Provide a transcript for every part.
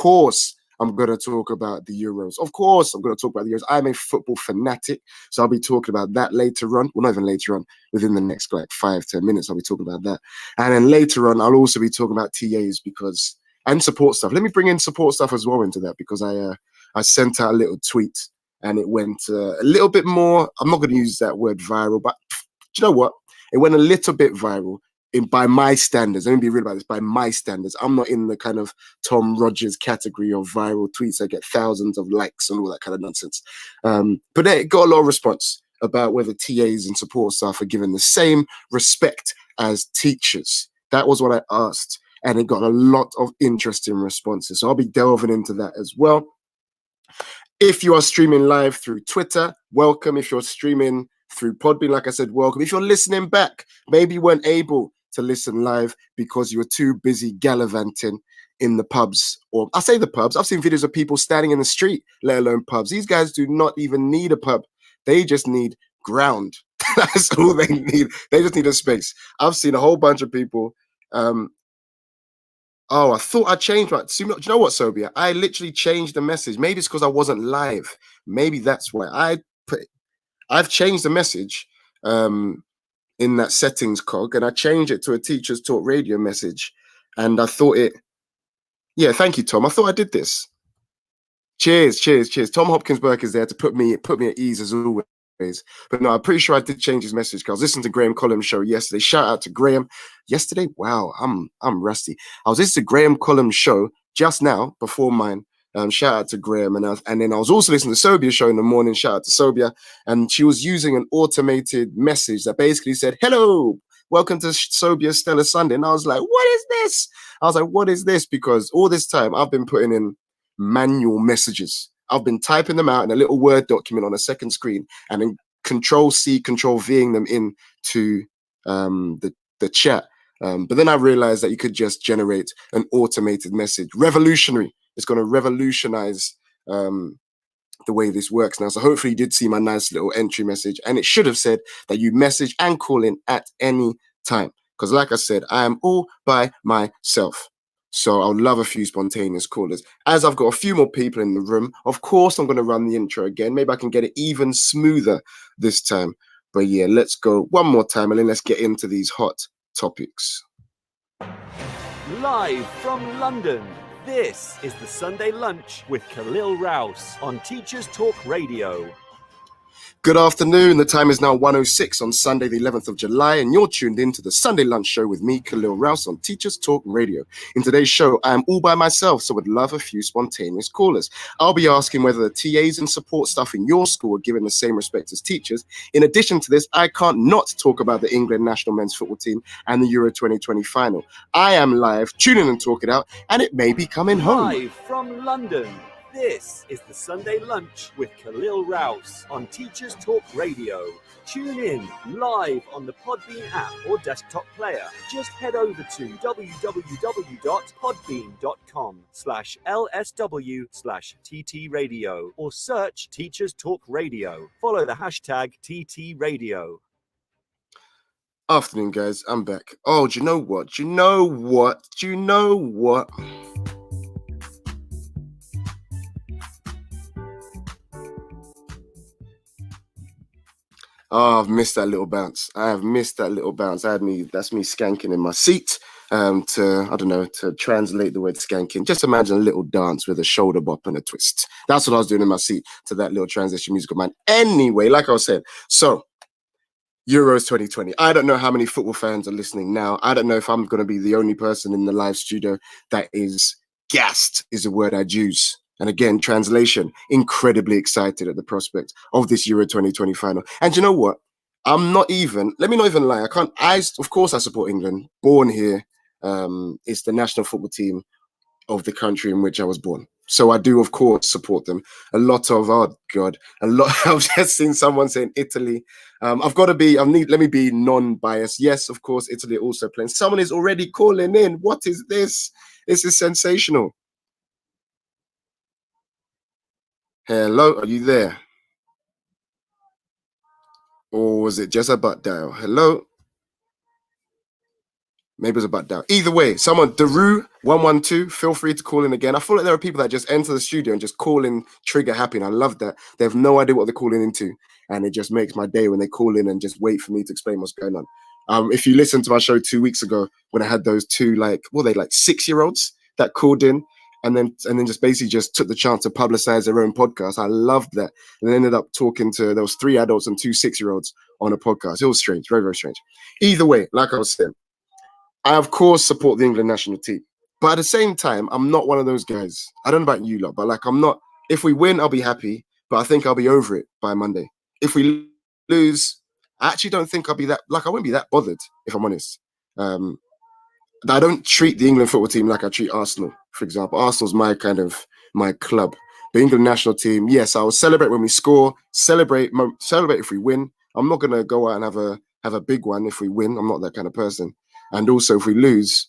course, I'm going to talk about the Euros. Of course, I'm going to talk about the Euros. I'm a football fanatic, so I'll be talking about that later on. Well, not even later on, within the next 5-10 minutes, I'll be talking about that. And then later on, I'll also be talking about TAs and support stuff. Let me bring in support stuff as well into that, because I sent out a little tweet and it went a little bit more. I'm not going to use that word viral, but do you know what? It went a little bit viral. By my standards, let me be real about this, by my standards. I'm not in the kind of Tom Rogers category of viral tweets that get thousands of likes and all that kind of nonsense. But it got a lot of response about whether TAs and support staff are given the same respect as teachers. That was what I asked, and it got a lot of interesting responses. So I'll be delving into that as well. If you are streaming live through Twitter, welcome. If you're streaming through Podbean, like I said, welcome. If you're listening back, maybe you weren't able to listen live because you were too busy gallivanting in the pubs, or I say the pubs. I've seen videos of people standing in the street, let alone pubs. These guys do not even need a pub. They just need ground. That's all they need. They just need a space. I've seen a whole bunch of people. Oh, I thought I changed my. Do you know what, Sobia? I literally changed the message. Maybe it's because I wasn't live. Maybe that's why I've changed the message. In that settings cog, and I changed it to a Teachers Talk Radio message, and I thought yeah, thank you, Tom. I thought I did this. Cheers. Tom Hopkins Burke is there to put me at ease as always. But no, I'm pretty sure I did change his message, because I was listening to Graham Collins' show yesterday. Shout out to Graham. Yesterday? Wow, I'm rusty. I was listening to Graham Collins' show just now before mine. Shout out to Graham, and then I was also listening to Sobia's show in the morning. Shout out to Sobia, and she was using an automated message that basically said, "Hello, welcome to Sobia's Stellar Sunday." And I was like, "What is this?" I was like, "What is this?" Because all this time I've been putting in manual messages. I've been typing them out in a little Word document on a second screen, and then Control C, Control Ving them into the chat. But then I realized that you could just generate an automated message. Revolutionary. It's going to revolutionize the way this works now. So hopefully you did see my nice little entry message, and it should have said that you message and call in at any time. Because like I said, I am all by myself. So I would love a few spontaneous callers. As I've got a few more people in the room, of course, I'm going to run the intro again. Maybe I can get it even smoother this time. But yeah, let's go one more time, and then let's get into these hot topics. Live from London, this is the Sunday Lunch with Kalil Rouse on Teachers Talk Radio. Good afternoon. The time is now 1:06 on Sunday, the 11th of July, and you're tuned in to the Sunday Lunch Show with me, Kalil Rouse, on Teachers Talk Radio. In today's show, I am all by myself, so would love a few spontaneous callers. I'll be asking whether the TAs and support staff in your school are given the same respect as teachers. In addition to this, I can't not talk about the England national men's football team and the Euro 2020 final. I am live. Tune in and talk it out, and it may be coming home. Live from London. This is the Sunday Lunch with Kalil Rouse on Teachers Talk Radio. Tune in live on the Podbean app or desktop player. Just head over to www.podbean.com/LSW/TT Radio or search Teachers Talk Radio. Follow the hashtag TT Radio. Afternoon, guys. I'm back. Oh, do you know what? Oh, I've missed that little bounce. That's me skanking in my seat. To translate the word skanking, just imagine a little dance with a shoulder bop and a twist. That's what I was doing in my seat to that little transition musical, man. Anyway, like I was saying, so Euros 2020. I don't know how many football fans are listening now. I don't know if I'm going to be the only person in the live studio that is gassed, is a word I'd use. And again, translation, incredibly excited at the prospect of this Euro 2020 final. And you know what? Let me not even lie. Of course I support England, born here. It's the national football team of the country in which I was born. So I do, of course, support them. I've just seen someone saying Italy. Let me be non-biased. Yes, of course, Italy also playing. Someone is already calling in. What is this? This is sensational. Hello, are you there? Or was it just a butt dial? Hello? Maybe it was about doubt. Either way, someone, Daru112, feel free to call in again. I feel like there are people that just enter the studio and just call in trigger happy. And I love that. They have no idea what they're calling into. And it just makes my day when they call in and just wait for me to explain what's going on. If you listened to my show 2 weeks ago, when I had those two, like 6-year-olds that called in and then just basically just took the chance to publicize their own podcast. I loved that. And they ended up talking to, there was 3 adults and 2 6-year-olds on a podcast. It was strange, very, very strange. Either way, like I was saying, I, of course, support the England national team. But at the same time, I'm not one of those guys. I don't know about you lot, but like, I'm not, if we win, I'll be happy, but I think I'll be over it by Monday. If we lose, I actually don't think I'll be that, like, I won't be that bothered, if I'm honest. I don't treat the England football team like I treat Arsenal, for example. Arsenal's my club. The England national team, yes, I will celebrate when we score, celebrate if we win. I'm not going to go out and have a big one if we win. I'm not that kind of person. And also, if we lose,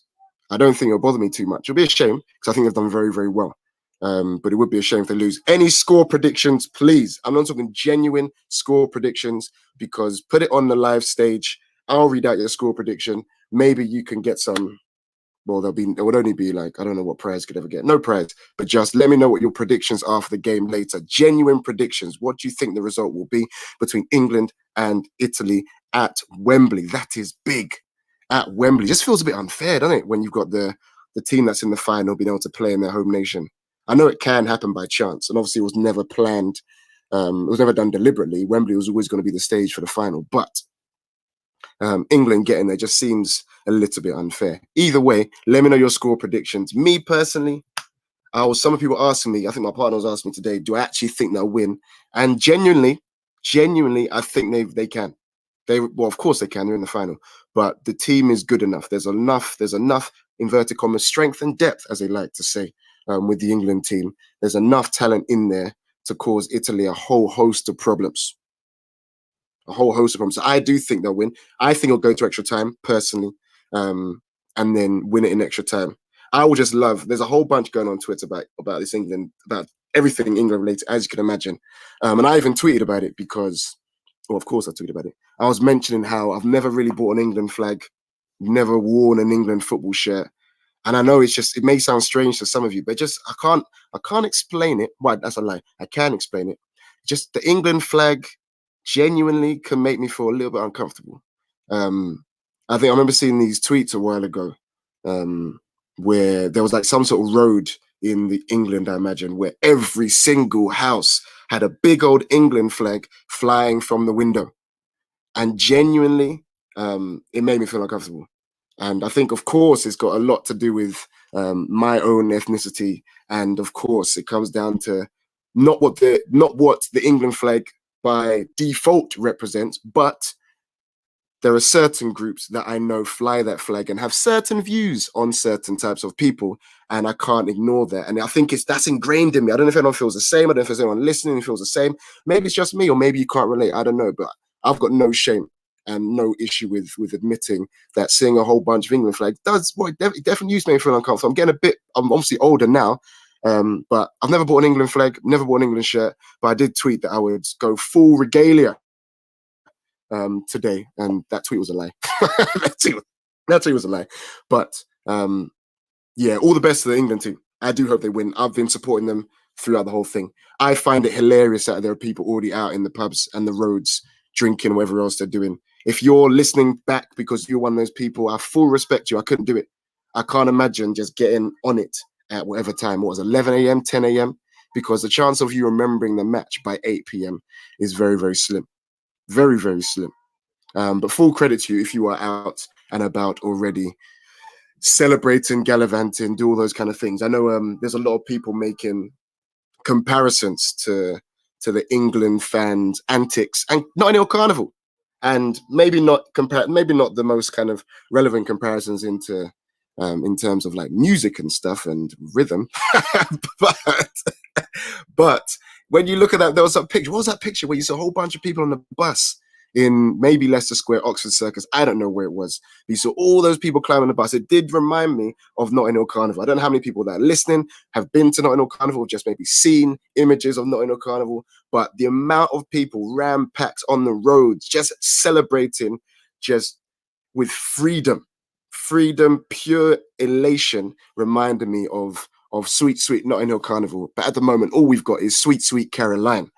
I don't think it'll bother me too much. It'll be a shame because I think they've done very, very well. But it would be a shame if they lose. Any score predictions, please. I'm not talking genuine score predictions, because put it on the live stage. I'll read out your score prediction. Maybe you can get some. Well, there would only be like, I don't know what prize could ever get. No prize, but just let me know what your predictions are for the game later. Genuine predictions. What do you think the result will be between England and Italy at Wembley? That is big. At Wembley. Just feels a bit unfair, doesn't it? When you've got the team that's in the final being able to play in their home nation. I know it can happen by chance, and obviously it was never planned. It was never done deliberately. Wembley was always going to be the stage for the final, but England getting there just seems a little bit unfair. Either way, let me know your score predictions. Me personally, some people asking me, I think my partner was asking me today, do I actually think they'll win? And genuinely, I think they can. Well, of course they can. They're in the final, but the team is good enough. There's enough inverted commas strength and depth, as they like to say, with the England team. There's enough talent in there to cause Italy a whole host of problems. So I do think they'll win. I think it'll go to extra time, personally, and then win it in extra time. I will just love. There's a whole bunch going on Twitter about this England, about everything England related, as you can imagine. And I even tweeted about it because, well, of course I tweeted about it. I was mentioning how I've never really bought an England flag, never worn an England football shirt. And I know it may sound strange to some of you, but just I can't explain it. Well, that's a lie. I can explain it. Just the England flag genuinely can make me feel a little bit uncomfortable. I think I remember seeing these tweets a while ago, where there was like some sort of road in the England, I imagine, where every single house had a big old England flag flying from the window. And genuinely, it made me feel uncomfortable. And I think, of course, it's got a lot to do with my own ethnicity. And of course, it comes down to not what the England flag by default represents, but there are certain groups that I know fly that flag and have certain views on certain types of people, and I can't ignore that. And I think that's ingrained in me. I don't know if anyone feels the same. I don't know if there's anyone listening who feels the same. Maybe it's just me, or maybe you can't relate. I don't know, but I've got no shame and no issue with admitting that seeing a whole bunch of England flags it definitely used to make me feel uncomfortable. I'm obviously older now, but I've never bought an England flag, never bought an England shirt, but I did tweet that I would go full regalia today, and that tweet was a lie. that tweet was a lie. But yeah, all the best to the England team. I do hope they win. I've been supporting them throughout the whole thing. I find it hilarious that there are people already out in the pubs and the roads drinking, whatever else they're doing. If you're listening back because you're one of those people, I full respect you. I couldn't do it. I can't imagine just getting on it at whatever time. What was it, 11 a.m., 10 a.m.? Because the chance of you remembering the match by 8 p.m. is very, very slim. Very, very slim. But full credit to you if you are out and about already, celebrating, gallivanting, do all those kind of things. I know there's a lot of people making comparisons to the England fans' antics and Notting Hill Carnival, and maybe not the most kind of relevant comparisons in terms of like music and stuff and rhythm, but when you look at that, there was a picture. What was that picture where you saw a whole bunch of people on the bus in maybe Leicester Square, Oxford Circus? I don't know where it was. You saw all those people climbing the bus. It did remind me of Notting Hill Carnival. I don't know how many people that are listening have been to Notting Hill Carnival, just maybe seen images of Notting Hill Carnival, but the amount of people ram-packed on the roads, just celebrating, just with freedom freedom, pure elation reminded me of Sweet Sweet Notting Hill Carnival. But at the moment, all we've got is Sweet Sweet Caroline.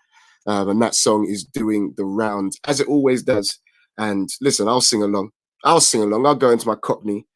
And that song is doing the rounds, as it always does. And listen, I'll sing along. I'll go into my Cockney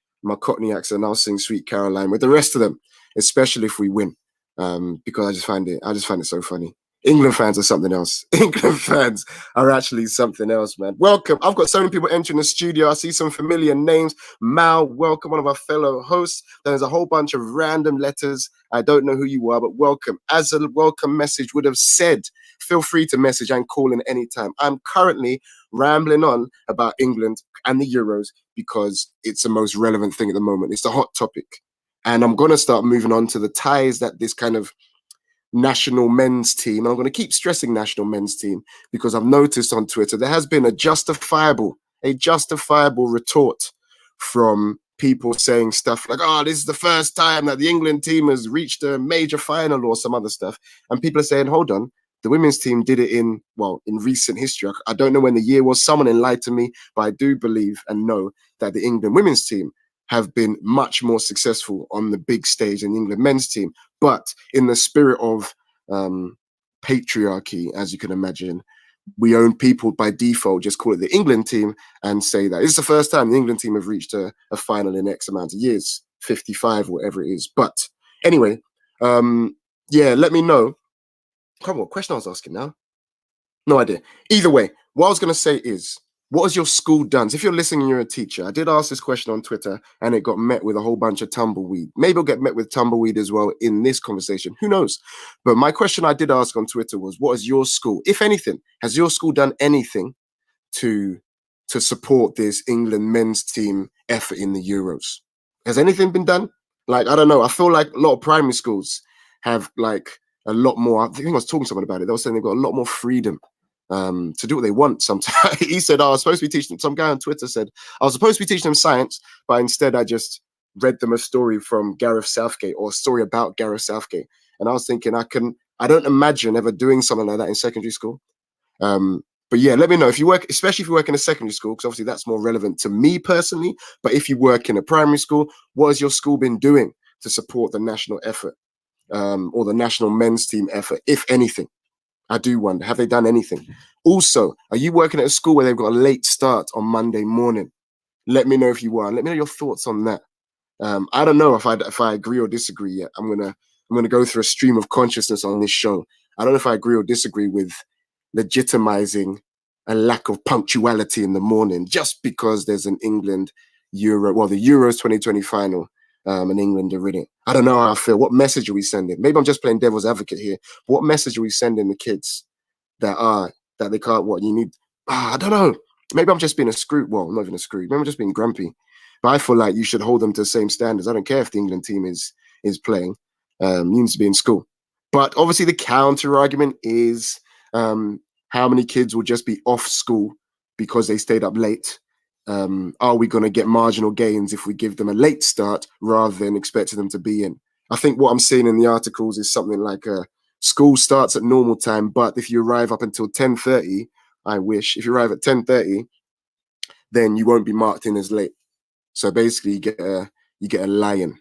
accent, and I'll sing Sweet Caroline with the rest of them, especially if we win. Because I just find it so funny. England fans are something else. England fans are actually something else, man. Welcome. I've got so many people entering the studio. I see some familiar names. Mal, welcome, one of our fellow hosts. There's a whole bunch of random letters. I don't know who you are, but welcome. As a welcome message would have said, feel free to message and call in anytime. I'm currently rambling on about England and the Euros because it's the most relevant thing at the moment. It's the hot topic. And I'm going to start moving on to the ties that this kind of national men's team, and I'm going to keep stressing national men's team because I've noticed on Twitter there has been a justifiable retort from people saying stuff like, oh, this is the first time that the England team has reached a major final or some other stuff. And people are saying, hold on, the women's team did it in recent history. I don't know when the year was. Someone enlightened me, but I do believe and know that the England women's team have been much more successful on the big stage than the England men's team. But in the spirit of patriarchy, as you can imagine, we own people by default just call it the England team and say that it's the first time the England team have reached a final in X amount of years, 55, whatever it is. But anyway, let me know. Come on, what question I was asking now? No idea. Either way, what I was going to say is, what has your school done? So if you're listening and you're a teacher, I did ask this question on Twitter and it got met with a whole bunch of tumbleweed. Maybe it'll get met with tumbleweed as well in this conversation. Who knows? But my question I did ask on Twitter was, what has your school, if anything, has your school done anything to support this England men's team effort in the Euros? Has anything been done? Like, I don't know. I feel like a lot of primary schools have like a lot more. I think I was talking to someone about it. They were saying they've got a lot more freedom to do what they want sometimes. He said, I was supposed to be teaching them. Some guy on Twitter said, I was supposed to be teaching them science, but instead I just read them a story from Gareth Southgate or a story about Gareth Southgate. And I was thinking, I don't imagine ever doing something like that in secondary school. But yeah, let me know if you work, especially if you work in a secondary school, because obviously that's more relevant to me personally. But if you work in a primary school, what has your school been doing to support the national effort or the national men's team effort, if anything? I do wonder, have they done anything? Also, are you working at a school where they've got a late start on Monday morning? Let me know if you are. Let me know your thoughts on that. I don't know if I agree or disagree yet. I'm gonna go through a stream of consciousness on this show. I don't know if I agree or disagree with legitimizing a lack of punctuality in the morning just because there's an England Euro, the Euros 2020 final. And England are in it. I don't know how I feel. What message are we sending? Maybe I'm just playing devil's advocate here. But what message are we sending the kids that they can't? What you need? I don't know. Maybe I'm just being a screw. Well, not even a screw. Maybe I'm just being grumpy. But I feel like you should hold them to the same standards. I don't care if the England team is playing. You need to be in school. But obviously, the counter argument is how many kids will just be off school because they stayed up late. Are we going to get marginal gains if we give them a late start rather than expecting them to be in? I think what I'm seeing in the articles is something like school starts at normal time, but if you arrive up until 10:30, if you arrive at 10:30, then you won't be marked in as late. So basically, you get a lion,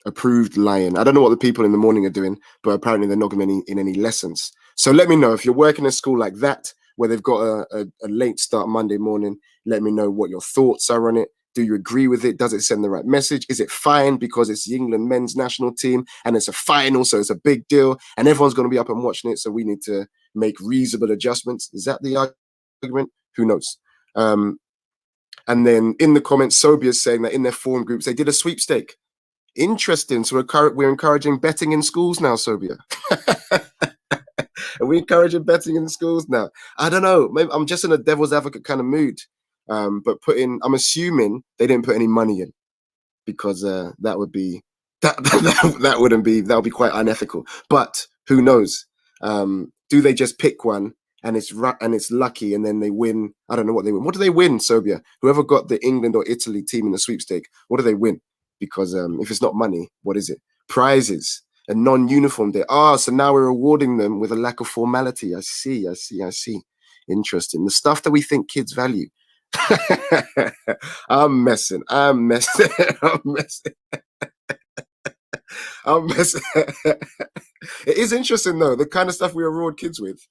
approved lion. I don't know what the people in the morning are doing, but apparently they're not going in any lessons. So let me know if you're working in a school like that, where they've got a late start Monday morning. Let me know what your thoughts are on it. Do you agree with it? Does it send the right message? Is it fine because it's the England men's national team and it's a final, so it's a big deal and everyone's going to be up and watching it, so we need to make reasonable adjustments? Is that the argument? Who knows? And then in the comments, Sobia is saying that in their forum groups, they did a sweepstake. Interesting. So we're encouraging betting in schools now, Sobia. Are we encouraging betting in schools now? I don't know. Maybe I'm just in a devil's advocate kind of mood. But I'm assuming they didn't put any money in because that would be quite unethical. But who knows? Do they just pick one and it's lucky and then they win? I don't know what they win. What do they win, Sobia? Whoever got the England or Italy team in the sweepstake, what do they win? Because if it's not money, what is it? Prizes. A non-uniform day. So now we're rewarding them with a lack of formality. I see. Interesting. The stuff that we think kids value. I'm messing. I'm messing. I'm messing. I'm messing. It is interesting though, the kind of stuff we reward kids with.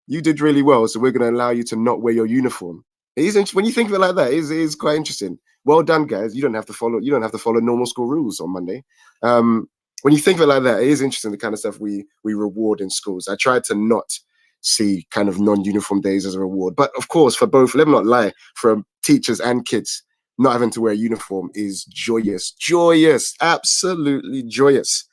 You did really well, so we're going to allow you to not wear your uniform. It is when you think of it like that. It is quite interesting. Well done, guys. You don't have to follow. You don't have to follow normal school rules on Monday. When you think of it like that, it is interesting the kind of stuff we reward in schools. I tried to not see kind of non-uniform days as a reward, but of course, for both, let me not lie, for teachers and kids, not having to wear a uniform is joyous, absolutely joyous.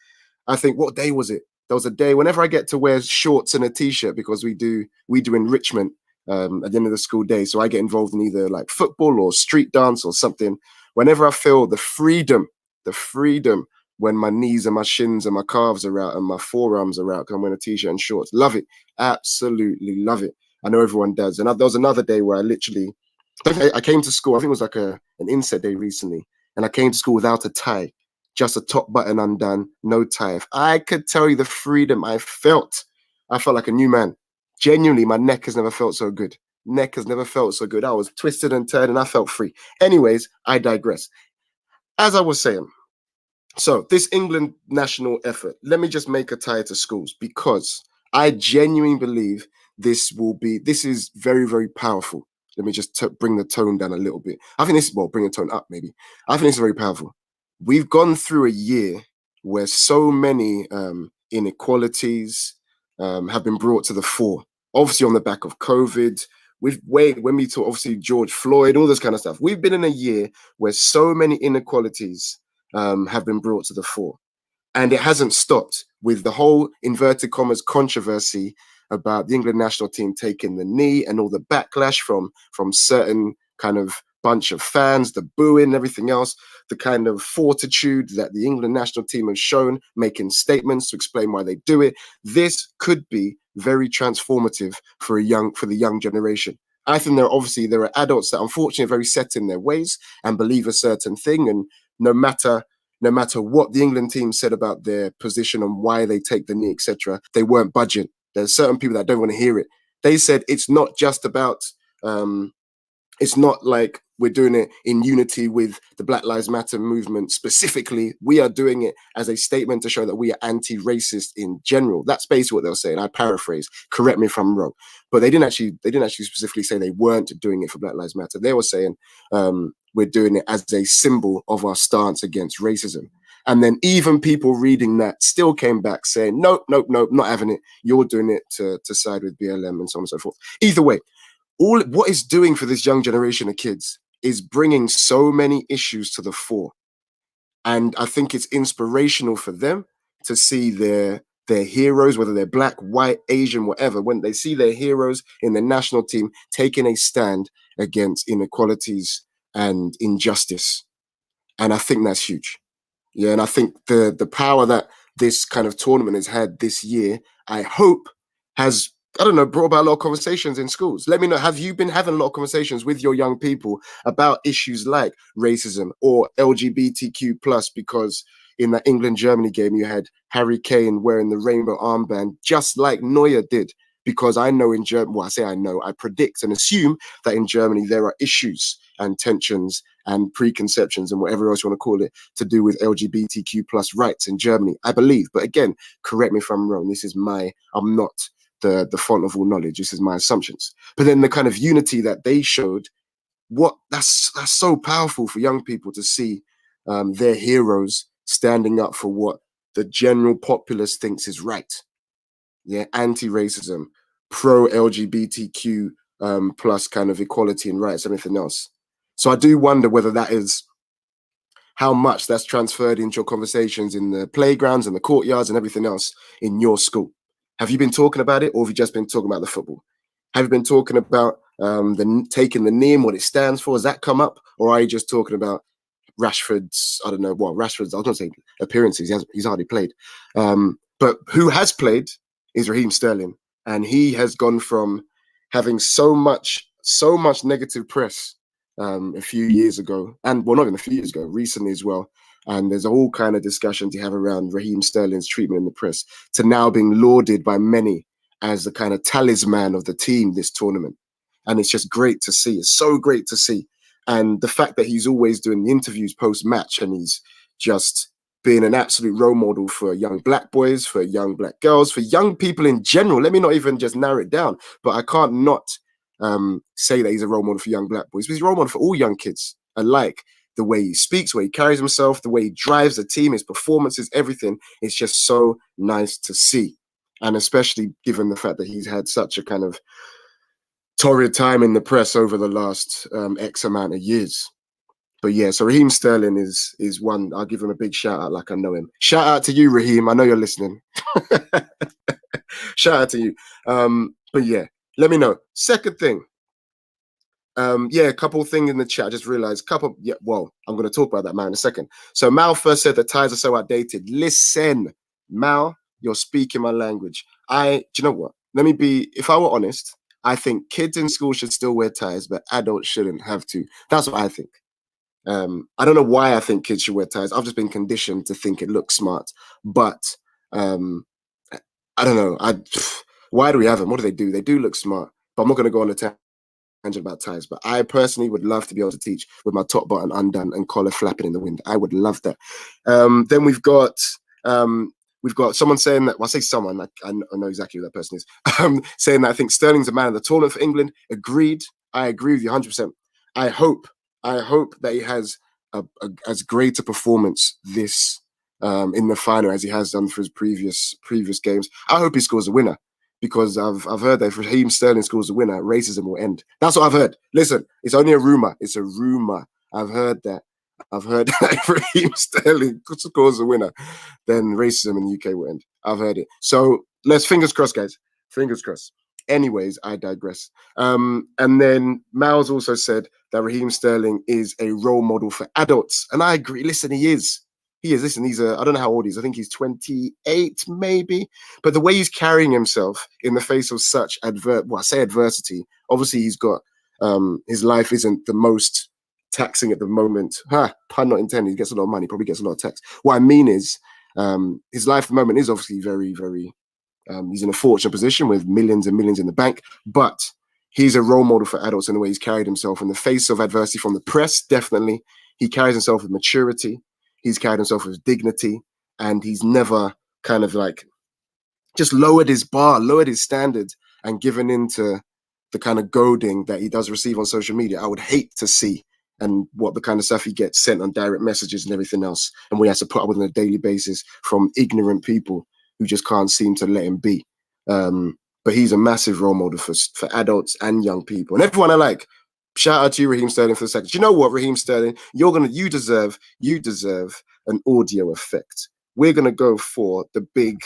I think, what day was it? There was a day whenever I get to wear shorts and a t-shirt, because we do enrichment at the end of the school day. So I get involved in either like football or street dance or something. Whenever I feel the freedom when my knees and my shins and my calves are out and my forearms are out, because I'm wearing a t-shirt and shorts. Love it. Absolutely love it. I know everyone does. And there was another day where I came to school. I think it was like an inset day recently. And I came to school without a tie, just a top button undone, no tie. If I could tell you the freedom I felt like a new man. Genuinely, my neck has never felt so good. Neck has never felt so good. I was twisted and turned and I felt free. Anyways, I digress. As I was saying, so this England national effort, let me just make a tie to schools, because I genuinely believe this is very, very powerful. Let me just bring the tone down a little bit. I think bring the tone up maybe. I think this is very powerful. We've gone through a year where so many inequalities have been brought to the fore. Obviously on the back of COVID, when we talk, obviously George Floyd, all this kind of stuff. We've been in a year where so many inequalities have been brought to the fore. And it hasn't stopped with the whole inverted commas controversy about the England national team taking the knee and all the backlash from certain kind of bunch of fans, the booing, everything else, the kind of fortitude that the England national team has shown, making statements to explain why they do it. This could be very transformative for the young generation. I think there are adults that unfortunately are very set in their ways and believe a certain thing, and no matter what the England team said about their position and why they take the knee, etc., they weren't budging. There's certain people that don't want to hear it. They said it's not just about, it's not like we're doing it in unity with the Black Lives Matter movement specifically. We are doing it as a statement to show that we are anti-racist in general. That's basically what they were saying. I paraphrase. Correct me if I'm wrong. But they didn't actually specifically say they weren't doing it for Black Lives Matter. They were saying we're doing it as a symbol of our stance against racism. And then even people reading that still came back saying, nope, not having it. You're doing it to side with BLM and so on and so forth. Either way, what it's doing for this young generation of kids is bringing so many issues to the fore. And I think it's inspirational for them to see their heroes, whether they're black, white, Asian, whatever, when they see their heroes in the national team taking a stand against inequalities and injustice. And I think that's huge. Yeah, and I think the power that this kind of tournament has had this year, I hope has, I don't know, brought about a lot of conversations in schools. Let me know, have you been having a lot of conversations with your young people about issues like racism or LGBTQ plus? Because in that England-Germany game, you had Harry Kane wearing the rainbow armband, just like Neuer did. Because I know in Germany, well, I say I know, I predict and assume that in Germany there are issues and tensions and preconceptions and whatever else you want to call it to do with LGBTQ plus rights in Germany, I believe. But again, correct me if I'm wrong. I'm not the font of all knowledge. This is my assumptions. But then the kind of unity that they showed, that's so powerful for young people to see their heroes standing up for what the general populace thinks is right. Yeah, anti-racism, pro-LGBTQ plus kind of equality and rights, everything else. So I do wonder whether that is how much that's transferred into your conversations in the playgrounds and the courtyards and everything else in your school. Have you been talking about it, or have you just been talking about the football? Have you been talking about taking the knee and what it stands for? Has that come up, or are you just talking about Rashford's? I don't know what Rashford's. I was going to say appearances. He's hardly played, but who has played is Raheem Sterling, and he has gone from having so much negative press a few years ago, and well, not even a few years ago, recently as well. And there's all kind of discussions you have around Raheem Sterling's treatment in the press, to now being lauded by many as the kind of talisman of the team this tournament. And it's just great to see. It's so great to see. And the fact that he's always doing the interviews post-match and he's just being an absolute role model for young black boys, for young black girls, for young people in general. Let me not even just narrow it down, but I can't not say that he's a role model for young black boys. But he's a role model for all young kids alike. The way he speaks, the way he carries himself, the way he drives the team, his performances, everything. It's just so nice to see. And especially given the fact that he's had such a kind of torrid time in the press over the last X amount of years. But yeah, so Raheem Sterling is one. I'll give him a big shout out like I know him. Shout out to you, Raheem. I know you're listening. Shout out to you. But yeah, let me know. Second thing. Yeah, a couple things in the chat. I just realized I'm going to talk about that, Mal, in a second. So Mal first said that ties are so outdated. Listen, Mal, you're speaking my language. Do you know what? If I were honest, I think kids in school should still wear ties, but adults shouldn't have to. That's what I think. I don't know why I think kids should wear ties. I've just been conditioned to think it looks smart. But I don't know. Why do we have them? What do? They do look smart. But I'm not going to go on a tangent about ties. But I personally would love to be able to teach with my top button undone and collar flapping in the wind. I would love that. Then we've got someone saying that. Well, I say someone. I know exactly who that person is. Saying that I think Sterling's a man of the tournament for England. Agreed. I agree with you 100%. I hope that he has as great a performance this in the final as he has done for his previous games. I hope he scores a winner, because I've heard that if Raheem Sterling scores a winner, racism will end. That's what I've heard. Listen, it's only a rumor. It's a rumor. I've heard that if Raheem Sterling scores a winner, then racism in the UK will end. I've heard it. So let's fingers crossed, guys. Fingers crossed. Anyways, I digress. And then Mal's also said that Raheem Sterling is a role model for adults. And I agree. Listen, he is. Listen, I don't know how old he is. I think he's 28, maybe. But the way he's carrying himself in the face of such adversity, obviously he's got, his life isn't the most taxing at the moment. Pun not intended. He gets a lot of money, probably gets a lot of tax. What I mean is, his life at the moment is obviously very, very, he's in a fortunate position with millions and millions in the bank, but he's a role model for adults in the way he's carried himself in the face of adversity from the press. Definitely. He carries himself with maturity. He's carried himself with dignity, and he's never kind of like just lowered his bar, lowered his standards, and given into the kind of goading that he does receive on social media. I would hate to see, and what the kind of stuff he gets sent on direct messages and everything else, and we have to put up with on a daily basis from ignorant people who just can't seem to let him be. But he's a massive role model for adults and young people and everyone alike. Shout out to you, Raheem Sterling, for the second. Do you know what, Raheem Sterling? You deserve an audio effect. We're gonna go for the big.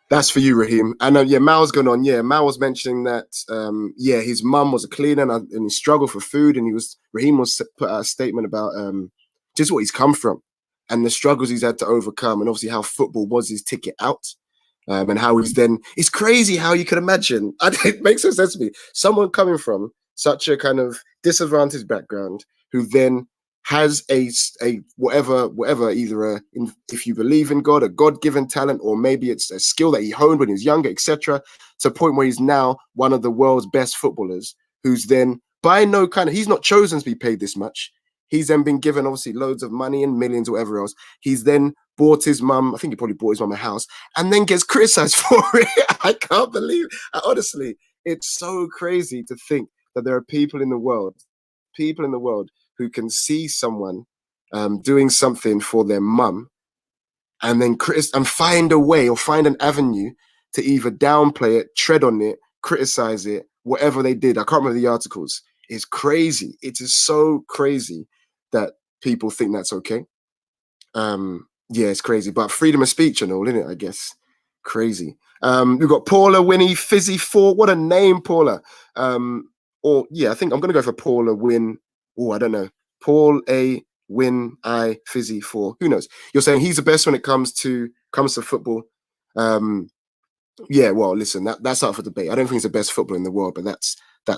That's for you, Raheem. And Mal's gone on. Yeah, Mal was mentioning that. His mum was a cleaner and he struggled for food. And Raheem was put out a statement about just what he's come from and the struggles he's had to overcome, and obviously how football was his ticket out, and how he's then. It's crazy how you can imagine. It makes no sense to me. Someone coming from such a kind of disadvantaged background who then has a whatever, either if you believe in God, a God-given talent, or maybe it's a skill that he honed when he was younger, etc., to a point where he's now one of the world's best footballers, who's then he's not chosen to be paid this much. He's then been given obviously loads of money and millions or whatever else. He's then bought his mum, I think he probably bought his mum a house, and then gets criticized for it. I can't believe it. Honestly, it's so crazy to think that there are people in the world who can see someone doing something for their mum and then find a way or find an avenue to either downplay it, tread on it, criticize it, whatever they did. I can't remember the articles. It's crazy. It is so crazy that people think that's okay. It's crazy. But freedom of speech and all, isn't it, I guess? Crazy. We've got Paula Winnie Fizzy 4. What a name, Paula. I think I'm going to go for Paula Win. Oh, I don't know. Paul A. Win I Fizzy 4. Who knows? You're saying he's the best when it comes to football. Well, listen, that's up for debate. I don't think he's the best footballer in the world, but that's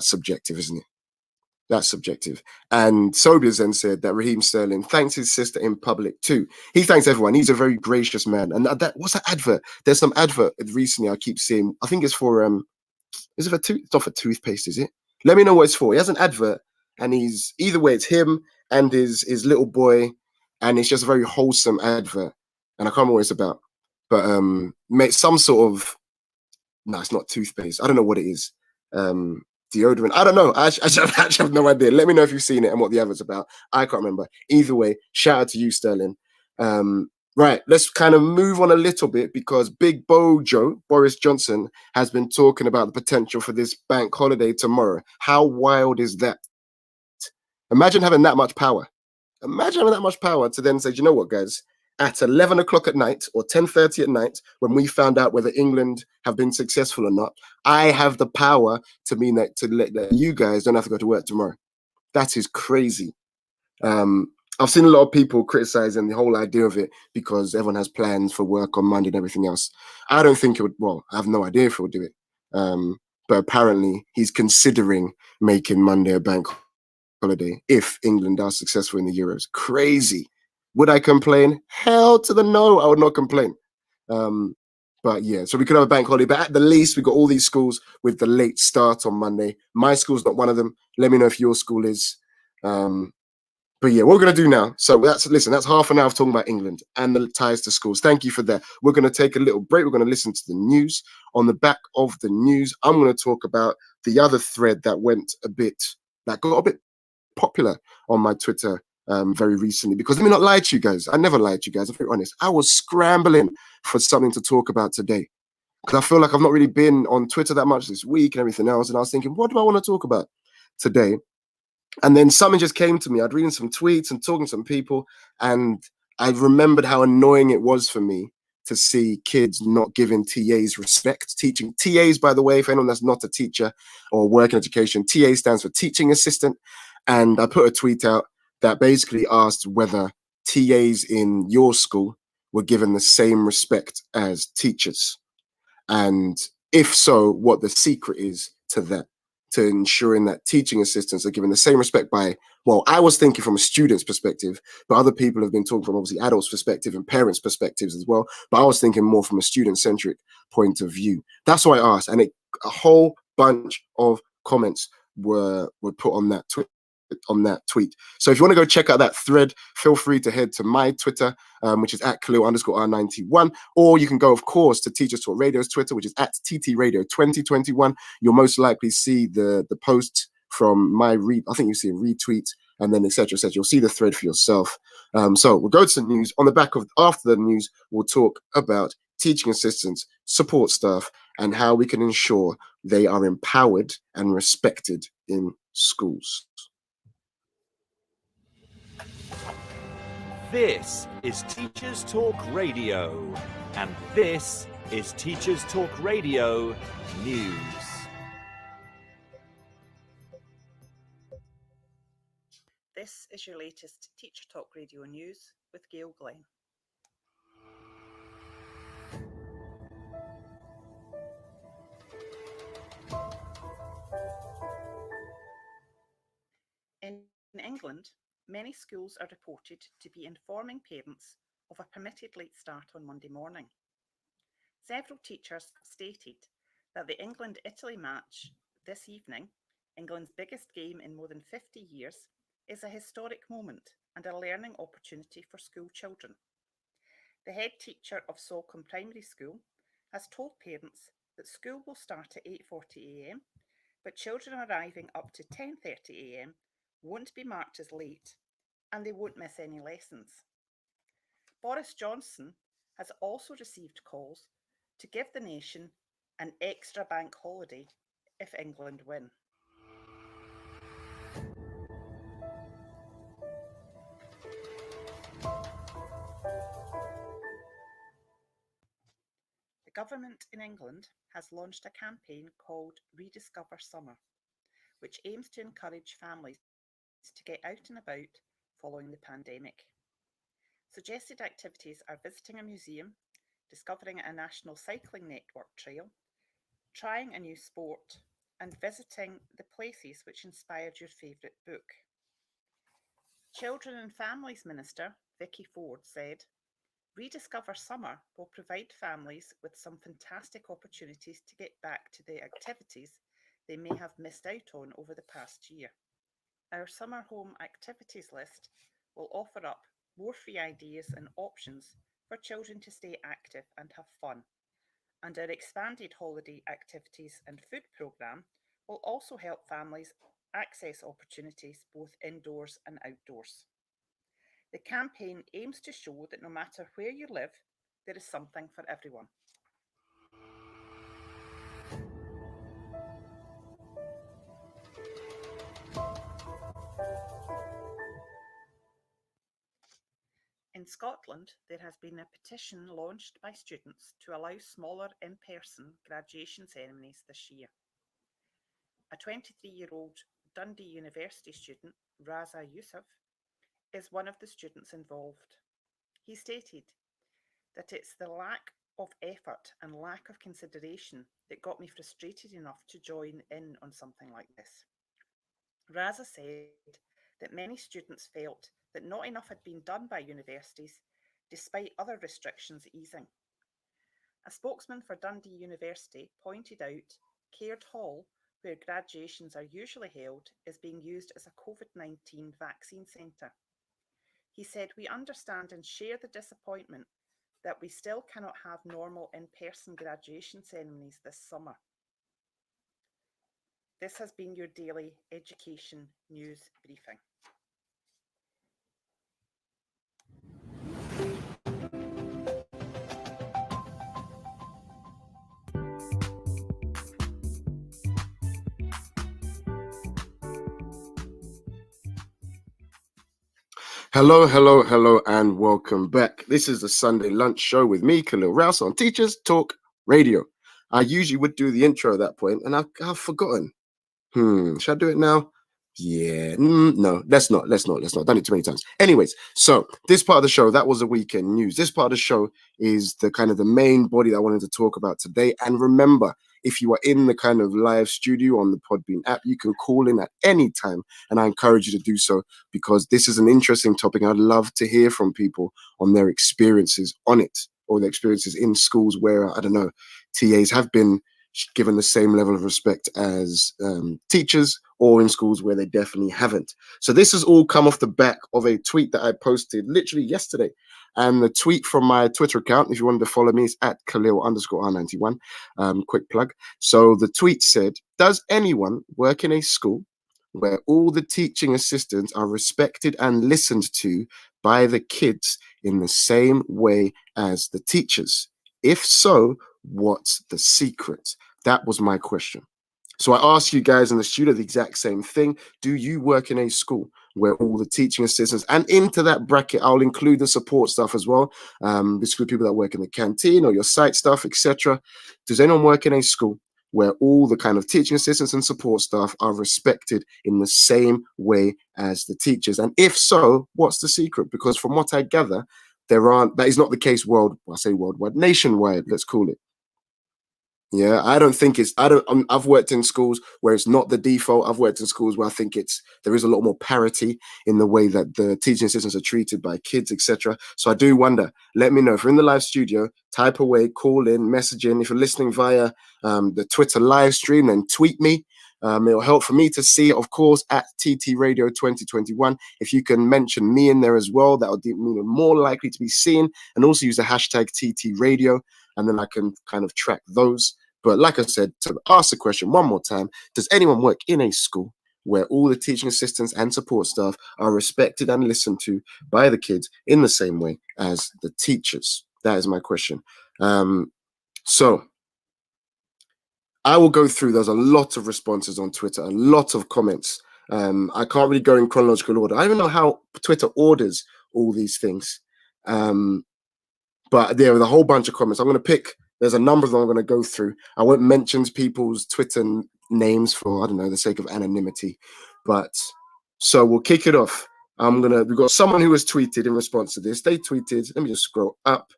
subjective, isn't it? That's subjective. And Sobias then said that Raheem Sterling thanks his sister in public too. He thanks everyone. He's a very gracious man. And that what's that advert? There's some advert recently I keep seeing. I think it's for is it for tooth? It's not for toothpaste, is it? Let me know what it's for. He has an advert, and he's either way, it's him and his little boy, and it's just a very wholesome advert. And I can't remember what it's about, but make some sort of no, it's not toothpaste. I don't know what it is. Deodorant. I don't know. I actually have no idea. Let me know if you've seen it and what the advert's about. I can't remember. Either way, shout out to you, Sterling. Right, let's kind of move on a little bit because Big Bojo, Boris Johnson, has been talking about the potential for this bank holiday tomorrow. How wild is that? Imagine having that much power. Imagine having that much power to then say, you know what, guys? At 11 o'clock at night or 10:30 at night, when we found out whether England have been successful or not, I have the power to mean that to let that you guys don't have to go to work tomorrow. That is crazy. I've seen a lot of people criticizing the whole idea of it because everyone has plans for work on Monday and everything else. I don't think it would. Well, I have no idea if it would do it. But apparently, he's considering making Monday a bank holiday if England are successful in the Euros. Crazy. Would I complain? Hell to the no, I would not complain. But yeah, so we could have a bank holiday, but at the least we got all these schools with the late start on Monday. My school's not one of them. Let me know if your school is. But yeah, what we're going to do now. So that's half an hour of talking about England and the ties to schools. Thank you for that. We're going to take a little break. We're going to listen to the news. On the back of the news, I'm going to talk about the other thread that got a bit popular on my Twitter very recently. Because let me not lie to you guys. I never lied to you guys. I'm very honest. I was scrambling for something to talk about today because I feel like I've not really been on Twitter that much this week and everything else. And I was thinking, what do I want to talk about today? And then something just came to me. I'd reading some tweets and talking to some people, and I remembered how annoying it was for me to see kids not giving TAs respect. Teaching TAs, by the way, for anyone that's not a teacher or work in education, TA stands for teaching assistant. And I put a tweet out that basically asked whether TAs in your school were given the same respect as teachers. And if so, what the secret is to that, to ensuring that teaching assistants are given the same respect by, well, I was thinking from a student's perspective, but other people have been talking from obviously adults' perspective and parents' perspectives as well. But I was thinking more from a student-centric point of view. That's why I asked. And a whole bunch of comments were put on that tweet. So if you want to go check out that thread, feel free to head to my Twitter, which is at Kalil_R91, or you can go, of course, to Teachers Talk Radio's Twitter, which is at TTRadio2021. You'll most likely see the post from my I think you see a retweet, and then etc. You'll see the thread for yourself. So we'll go to the news. On the back of after the news, we'll talk about teaching assistants, support staff, and how we can ensure they are empowered and respected in schools. This is Teachers Talk Radio, and this is Teachers Talk Radio News. This is your latest Teacher Talk Radio News with Gail Glenn. In England, many schools are reported to be informing parents of a permitted late start on Monday morning. Several teachers stated that the England-Italy match this evening, England's biggest game in more than 50 years, is a historic moment and a learning opportunity for school children. The head teacher of Salcombe Primary School has told parents that school will start at 8:40 a.m, but children arriving up to 10:30 a.m. won't be marked as late and they won't miss any lessons. Boris Johnson has also received calls to give the nation an extra bank holiday if England win. The government in England has launched a campaign called Rediscover Summer, which aims to encourage families to get out and about following the pandemic. Suggested activities are visiting a museum, discovering a national cycling network trail, trying a new sport, and visiting the places which inspired your favourite book. Children and Families Minister Vicky Ford said, Rediscover Summer will provide families with some fantastic opportunities to get back to the activities they may have missed out on over the past year. Our summer home activities list will offer up more free ideas and options for children to stay active and have fun. And our expanded holiday activities and food programme will also help families access opportunities both indoors and outdoors. The campaign aims to show that no matter where you live, there is something for everyone. In Scotland, there has been a petition launched by students to allow smaller in-person graduation ceremonies this year. A 23-year-old Dundee University student, Raza Yusuf, is one of the students involved. He stated that it's the lack of effort and lack of consideration that got me frustrated enough to join in on something like this. Raza said that many students felt that not enough had been done by universities despite other restrictions easing. A spokesman for Dundee University pointed out Caird Hall, where graduations are usually held, is being used as a COVID-19 vaccine centre. He said, We understand and share the disappointment that we still cannot have normal in-person graduation ceremonies this summer. This has been your daily education news briefing. Hello, and welcome back. This is the Sunday Lunch Show with me, Kalil Rouse, on Teachers Talk Radio. I usually would do the intro at that point, and I've forgotten. Should I do it now? Yeah, no, let's not. Done it too many times. Anyways, so this part of the show, that was the weekend news. This part of the show is the kind of the main body that I wanted to talk about today. And remember, if you are in the kind of live studio on the Podbean app, you can call in at any time. And I encourage you to do so because this is an interesting topic. I'd love to hear from people on their experiences on it or their experiences in schools where, I don't know, TAs have been given the same level of respect as teachers, or in schools where they definitely haven't. So this has all come off the back of a tweet that I posted literally yesterday. And the tweet from my Twitter account, if you wanted to follow me, is at Kalil_R91. Quick plug. So the tweet said, does anyone work in a school where all the teaching assistants are respected and listened to by the kids in the same way as the teachers? If so, what's the secret? That was my question. So I ask you guys in the studio the exact same thing. Do you work in a school where all the teaching assistants, and into that bracket, I'll include the support staff as well, basically people that work in the canteen or your site staff, etc. Does anyone work in a school where all the kind of teaching assistants and support staff are respected in the same way as the teachers? And if so, what's the secret? Because from what I gather, that is not the case worldwide, nationwide, let's call it. Yeah, I've worked in schools where it's not the default. I've worked in schools where I think there is a lot more parity in the way that the teaching assistants are treated by kids, etc. So I do wonder, let me know if you're in the live studio, type away, call in, message in. If you're listening via the Twitter live stream, then tweet me. It'll help for me to see, of course, at TT Radio 2021. If you can mention me in there as well, that would mean more likely to be seen, and also use the hashtag TT Radio, and then I can kind of track those. But like I said, to ask the question one more time, does anyone work in a school where all the teaching assistants and support staff are respected and listened to by the kids in the same way as the teachers? That is my question. So I will go through. There's a lot of responses on Twitter, a lot of comments. I can't really go in chronological order. I don't even know how Twitter orders all these things. But there was a whole bunch of comments. I'm going to pick. There's a number of them I'm going to go through. I won't mention people's Twitter names for, I don't know, the sake of anonymity. But so we'll kick it off. We've got someone who has tweeted in response to this. They tweeted, let me just scroll up.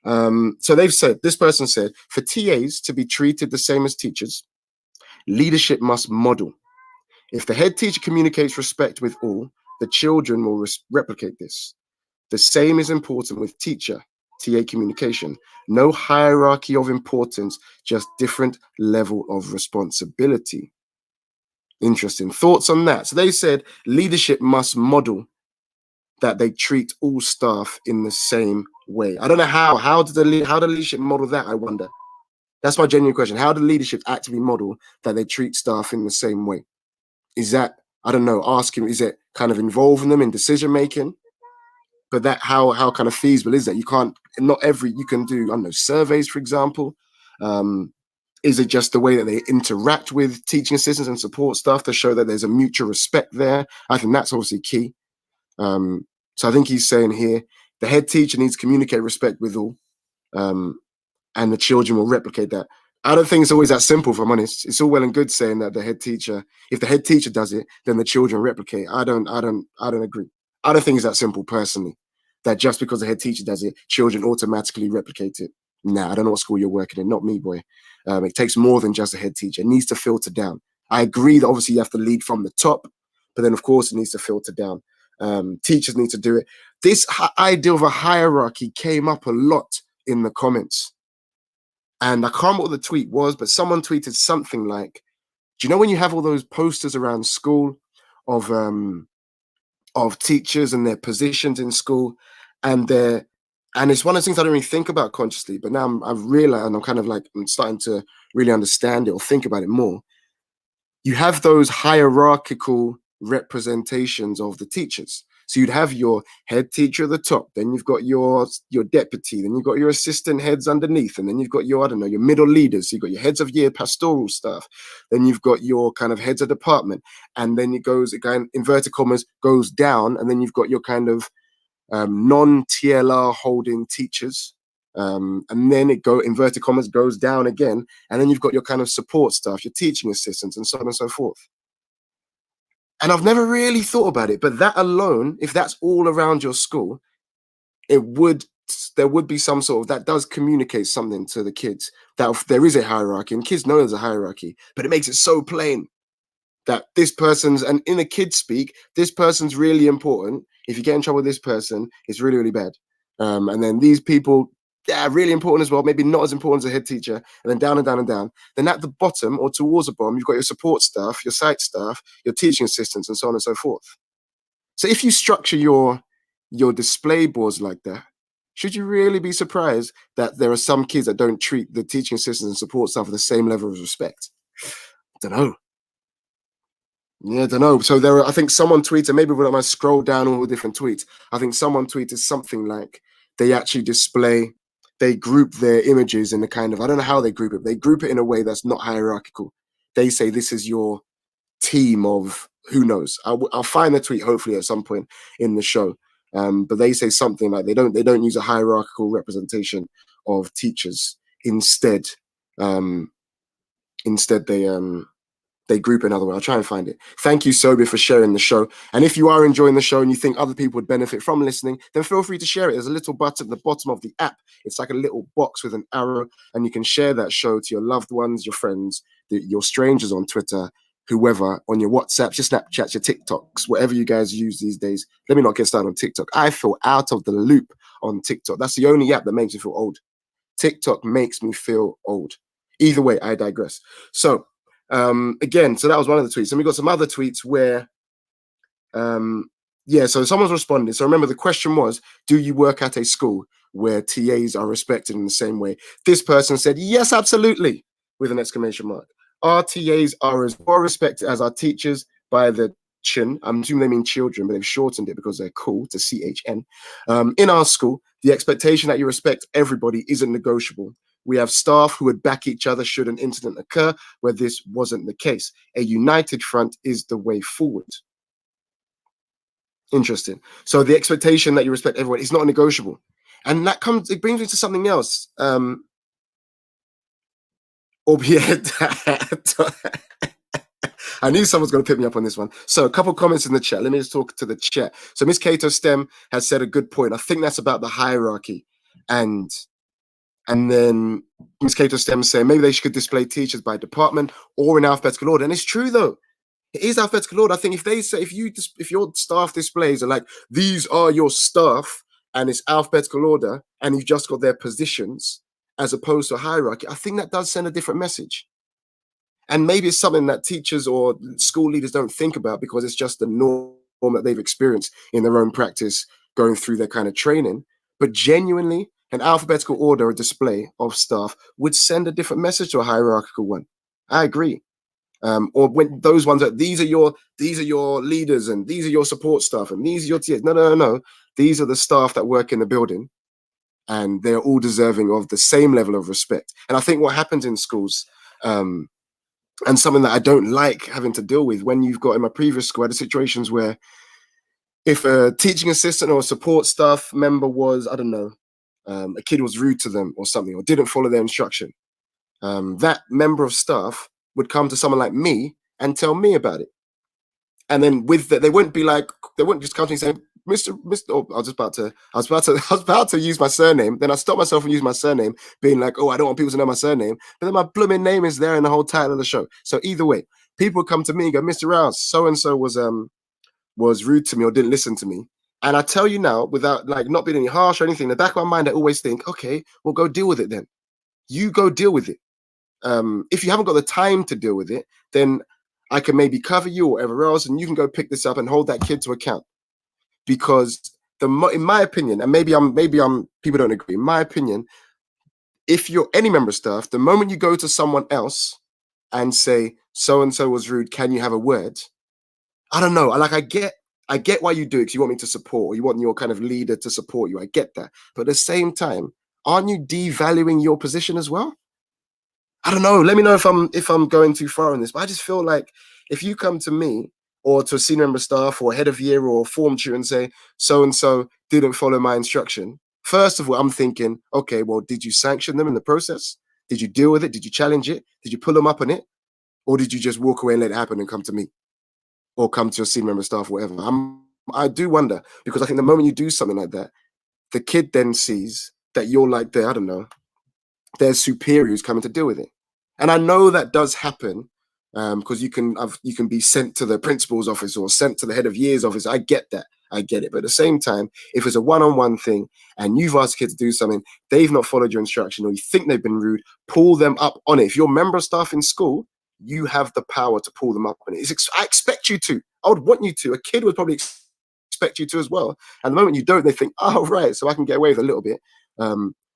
So this person said, for TAs to be treated the same as teachers, leadership must model. If the head teacher communicates respect with all, the children will replicate this. The same is important with teacher, TA communication. No hierarchy of importance, just different level of responsibility. Interesting. Thoughts on that? So they said leadership must model that they treat all staff in the same way. I don't know how do leadership model that, I wonder. That's my genuine question. How do leadership actively model that they treat staff in the same way? Is that, I don't know, asking, is it kind of involving them in decision making? But that how kind of feasible is that? You can't, not every, you can do, I don't know, surveys, for example. Is it just the way that they interact with teaching assistants and support staff to show that there's a mutual respect there? I think that's obviously key. So I think he's saying here, the head teacher needs to communicate respect with all, and the children will replicate that. I don't think it's always that simple, if I'm honest. It's all well and good saying that the head teacher, if the head teacher does it, then the children replicate. I don't agree. I don't think it's that simple personally, that just because the head teacher does it, children automatically replicate it. Nah, I don't know what school you're working in, not me, boy. It takes more than just a head teacher. It needs to filter down. I agree that obviously you have to lead from the top, but then of course it needs to filter down. Teachers need to do it. This idea of a hierarchy came up a lot in the comments. And I can't remember what the tweet was, but someone tweeted something like, do you know when you have all those posters around school of teachers and their positions in school, and it's one of the things I don't really think about consciously, but now I've realized, and I'm kind of like, I'm starting to really understand it or think about it more. You have those hierarchical representations of the teachers. So you'd have your head teacher at the top, then you've got your deputy, then you've got your assistant heads underneath, and then you've got your, I don't know, your middle leaders. So you've got your heads of year pastoral staff, then you've got your kind of heads of department, and then it goes, again, inverted commas, goes down, and then you've got your kind of non-TLR holding teachers, and then it inverted commas goes down again, and then you've got your kind of support staff, your teaching assistants, and so on and so forth. And I've never really thought about it, but that alone, if that's all around your school, there would be some sort of, that does communicate something to the kids, that there is a hierarchy, and kids know there's a hierarchy, but it makes it so plain that this person's, and in the kids speak, this person's really important. If you get in trouble with this person, it's really, really bad. And then these people, yeah, really important as well, maybe not as important as a head teacher, and then down and down and down. Then at the bottom or towards the bottom, you've got your support staff, your site staff, your teaching assistants, and so on and so forth. So if you structure your display boards like that, should you really be surprised that there are some kids that don't treat the teaching assistants and support staff with the same level of respect? I don't know. Yeah, I don't know. So there are, I think someone tweeted, maybe when I scroll down all the different tweets, I think someone tweeted something like they actually they group their images in the kind of, I don't know how they group it. They group it in a way that's not hierarchical. They say this is your team of, who knows. I'll find the tweet hopefully at some point in the show. But they say something like they don't use a hierarchical representation of teachers. Instead, they group another way. I'll try and find it. Thank you, Sobi, for sharing the show. And if you are enjoying the show and you think other people would benefit from listening, then feel free to share it. There's a little button at the bottom of the app. It's like a little box with an arrow, and you can share that show to your loved ones, your friends, your strangers on Twitter, whoever, on your WhatsApp, your Snapchats, your TikToks, whatever you guys use these days. Let me not get started on TikTok. I feel out of the loop on TikTok. That's the only app that makes me feel old. TikTok makes me feel old. Either way, I digress. So, again, so that was one of the tweets. And we got some other tweets where, so someone's responded. So remember, the question was, do you work at a school where TAs are respected in the same way? This person said, yes, absolutely, with an exclamation mark. Our TAs are as well respected as our teachers by the chin. I'm assuming they mean children, but they've shortened it because they're cool to CHN. In our school, the expectation that you respect everybody isn't negotiable. We have staff who would back each other should an incident occur where this wasn't the case. A united front is the way forward. Interesting. So the expectation that you respect everyone is not negotiable. And it brings me to something else. I knew someone's going to pick me up on this one. So a couple comments in the chat. Let me just talk to the chat. So Miss Cato Stem has said a good point. I think that's about the hierarchy. And And then Ms. Cato Stem saying maybe they should display teachers by department or in alphabetical order. And it's true though. It is alphabetical order. I think if they say if your staff displays are like these are your staff and it's alphabetical order and you've just got their positions as opposed to a hierarchy, I think that does send a different message. And maybe it's something that teachers or school leaders don't think about because it's just the norm that they've experienced in their own practice going through their kind of training. But genuinely, an alphabetical order or display of staff would send a different message to a hierarchical one. I agree. Or when those ones that these are your leaders and these are your support staff and these are your TAs. No. These are the staff that work in the building, and they're all deserving of the same level of respect. And I think what happens in schools, and something that I don't like having to deal with when you've got in my previous school, I had situations where if a teaching assistant or a support staff member was, I don't know, a kid was rude to them or something, or didn't follow their instruction, that member of staff would come to someone like me and tell me about it. And then with that, they wouldn't just come to me saying, Mr. Oh, I was about to use my surname. Then I stopped myself from using my surname, being like, oh, I don't want people to know my surname. But then my blooming name is there in the whole title of the show. So either way, people come to me and go, Mr. Rouse, so-and-so was rude to me or didn't listen to me. And I tell you now, without like not being any harsh or anything, in the back of my mind, I always think, okay, well, go deal with it then. You go deal with it. If you haven't got the time to deal with it, then I can maybe cover you or whatever else, and you can go pick this up and hold that kid to account. Because in my opinion, and maybe I'm people don't agree. In my opinion, if you're any member of staff, the moment you go to someone else and say so and so was rude, can you have a word? I don't know. I get why you do it because you want me to support, or you want your kind of leader to support you. I get that, but at the same time, aren't you devaluing your position as well? I don't know. Let me know if I'm going too far in this, but I just feel like if you come to me or to a senior member of staff or head of year or form tutor and say so-and-so didn't follow my instruction, first of all, I'm thinking, okay, well, did you sanction them in the process? Did you deal with it? Did you challenge it? Did you pull them up on it? Or did you just walk away and let it happen and come to me or come to a senior member of staff or whatever? I do wonder, because I think the moment you do something like that, the kid then sees that you're like their, I don't know, their superior who's coming to deal with it. And I know that does happen because you can be sent to the principal's office or sent to the head of year's office. I get that. I get it. But at the same time, if it's a one-on-one thing and you've asked kids to do something, they've not followed your instruction or you think they've been rude, pull them up on it. If you're a member of staff in school, you have the power to pull them up on it. I expect you to. I would want you to. A kid would probably expect you to as well. And the moment you don't, they think, oh, right, so I can get away with a little bit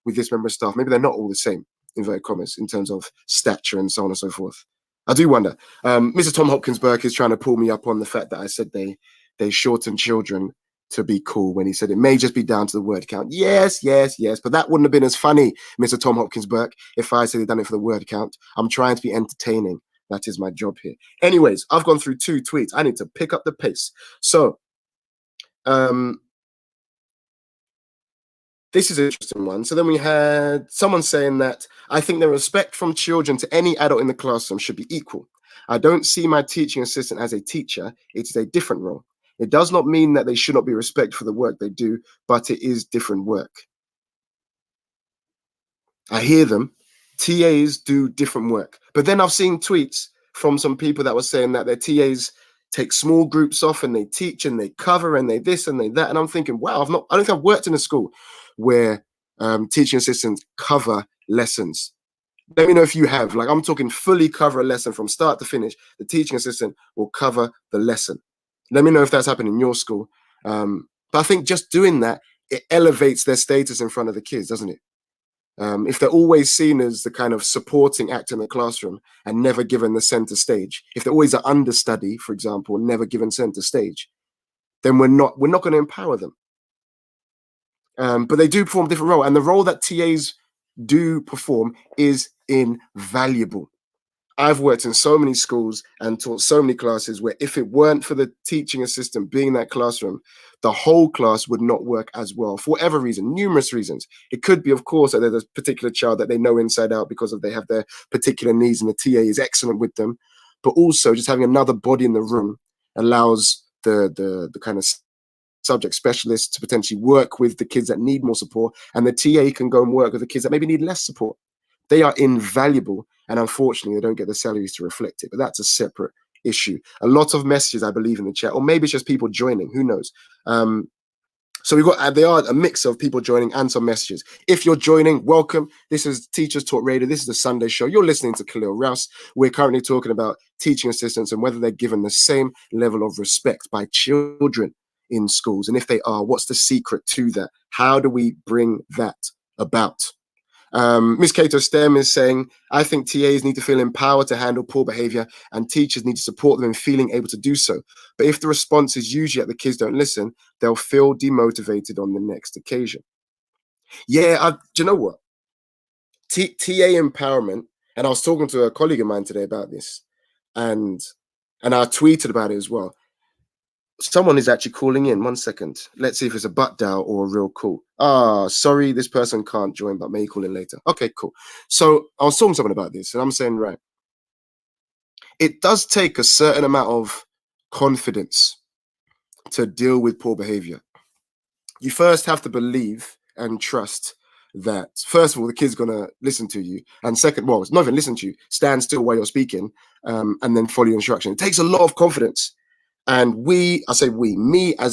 with this member of staff. Maybe they're not all the same, inverted commas, in terms of stature and so on and so forth. I do wonder. Mr. Tom Hopkins Burke is trying to pull me up on the fact that I said they shorten children to be cool when he said it may just be down to the word count. Yes. But that wouldn't have been as funny, Mr. Tom Hopkins Burke, if I said he'd done it for the word count. I'm trying to be entertaining. That is my job here. Anyways, I've gone through 2 tweets. I need to pick up the pace. So, this is an interesting one. So then we had someone saying that I think the respect from children to any adult in the classroom should be equal. I don't see my teaching assistant as a teacher. It is a different role. It does not mean that they should not be respected for the work they do, but it is different work. I hear them. TAs do different work. But then I've seen tweets from some people that were saying that their TAs take small groups off and they teach and they cover and they this and they that. And I'm thinking, wow, I don't think I've worked in a school where teaching assistants cover lessons. Let me know if you have. Like, I'm talking fully cover a lesson from start to finish. The teaching assistant will cover the lesson. Let me know if that's happened in your school. But I think just doing that, it elevates their status in front of the kids, doesn't it? If they're always seen as the kind of supporting actor in the classroom and never given the center stage, if they're always an understudy, for example, never given center stage, then we're not going to empower them. But they do perform a different role, and the role that TAs do perform is invaluable. I've worked in so many schools and taught so many classes where if it weren't for the teaching assistant being in that classroom, the whole class would not work as well for whatever reason, numerous reasons. It could be, of course, that there's a particular child that they know inside out because they have their particular needs and the TA is excellent with them. But also just having another body in the room allows the kind of subject specialists to potentially work with the kids that need more support, and the TA can go and work with the kids that maybe need less support. They are invaluable, and unfortunately, they don't get the salaries to reflect it. But that's a separate issue. A lot of messages, I believe, in the chat, or maybe it's just people joining. Who knows? So we've got, they are a mix of people joining and some messages. If you're joining, welcome. This is Teachers Talk Radio. This is the Sunday show. You're listening to Kalil Rouse. We're currently talking about teaching assistants and whether they're given the same level of respect by children in schools. And if they are, what's the secret to that? How do we bring that about? Ms. Cato STEM is saying, I think TAs need to feel empowered to handle poor behavior and teachers need to support them in feeling able to do so. But if the response is usually that the kids don't listen, they'll feel demotivated on the next occasion. Yeah, do you know what? TA empowerment, and I was talking to a colleague of mine today about this, and I tweeted about it as well. Someone is actually calling in. 1 second. Let's see if it's a butt dial or a real call. Sorry, this person can't join, but may call in later. Okay, cool. So I was talking to someone about this, and I'm saying, right, it does take a certain amount of confidence to deal with poor behavior. You first have to believe and trust that, first of all, the kid's going to listen to you. And second, well, it's not even listen to you, stand still while you're speaking, and then follow your instruction. It takes a lot of confidence. And me as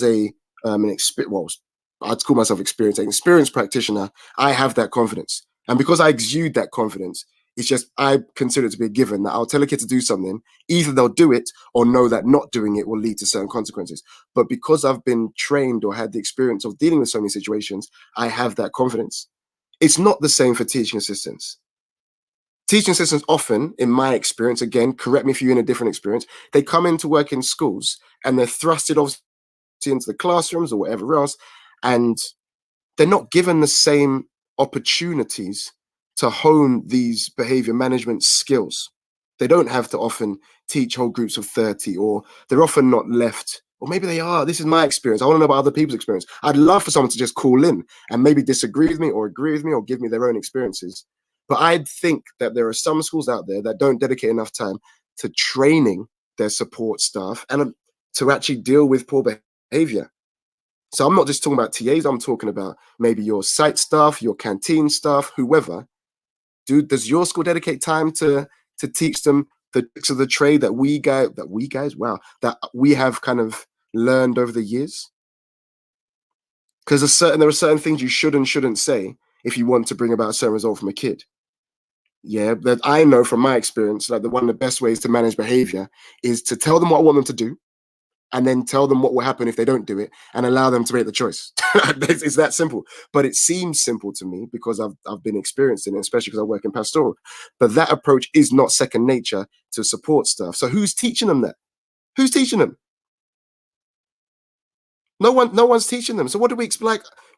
a I'd call myself experienced practitioner, I have that confidence. And because I exude that confidence, it's just, I consider it to be a given that I'll tell a kid to do something, either they'll do it or know that not doing it will lead to certain consequences. But because I've been trained or had the experience of dealing with so many situations, I have that confidence. It's not the same for teaching assistants. Teaching assistants often, in my experience, again, correct me if you're in a different experience, they come in to work in schools and they're thrusted obviously into the classrooms or whatever else, and they're not given the same opportunities to hone these behavior management skills. They don't have to often teach whole groups of 30, or they're often not left, or maybe they are. This is my experience. I want to know about other people's experience. I'd love for someone to just call in and maybe disagree with me or agree with me or give me their own experiences. But I think that there are some schools out there that don't dedicate enough time to training their support staff and to actually deal with poor behavior. So I'm not just talking about TAs, I'm talking about maybe your site staff, your canteen staff, whoever. Does your school dedicate time to teach them the tricks of the trade that we have kind of learned over the years? Because there are certain things you should and shouldn't say if you want to bring about a certain result from a kid. Yeah, that I know from my experience, like one of the best ways to manage behavior is to tell them what I want them to do, and then tell them what will happen if they don't do it, and allow them to make the choice. It's that simple. But it seems simple to me because I've been experienced in it, especially because I work in pastoral. But that approach is not second nature to support staff. So who's teaching them that? Who's teaching them? No one's teaching them. So what do we expect?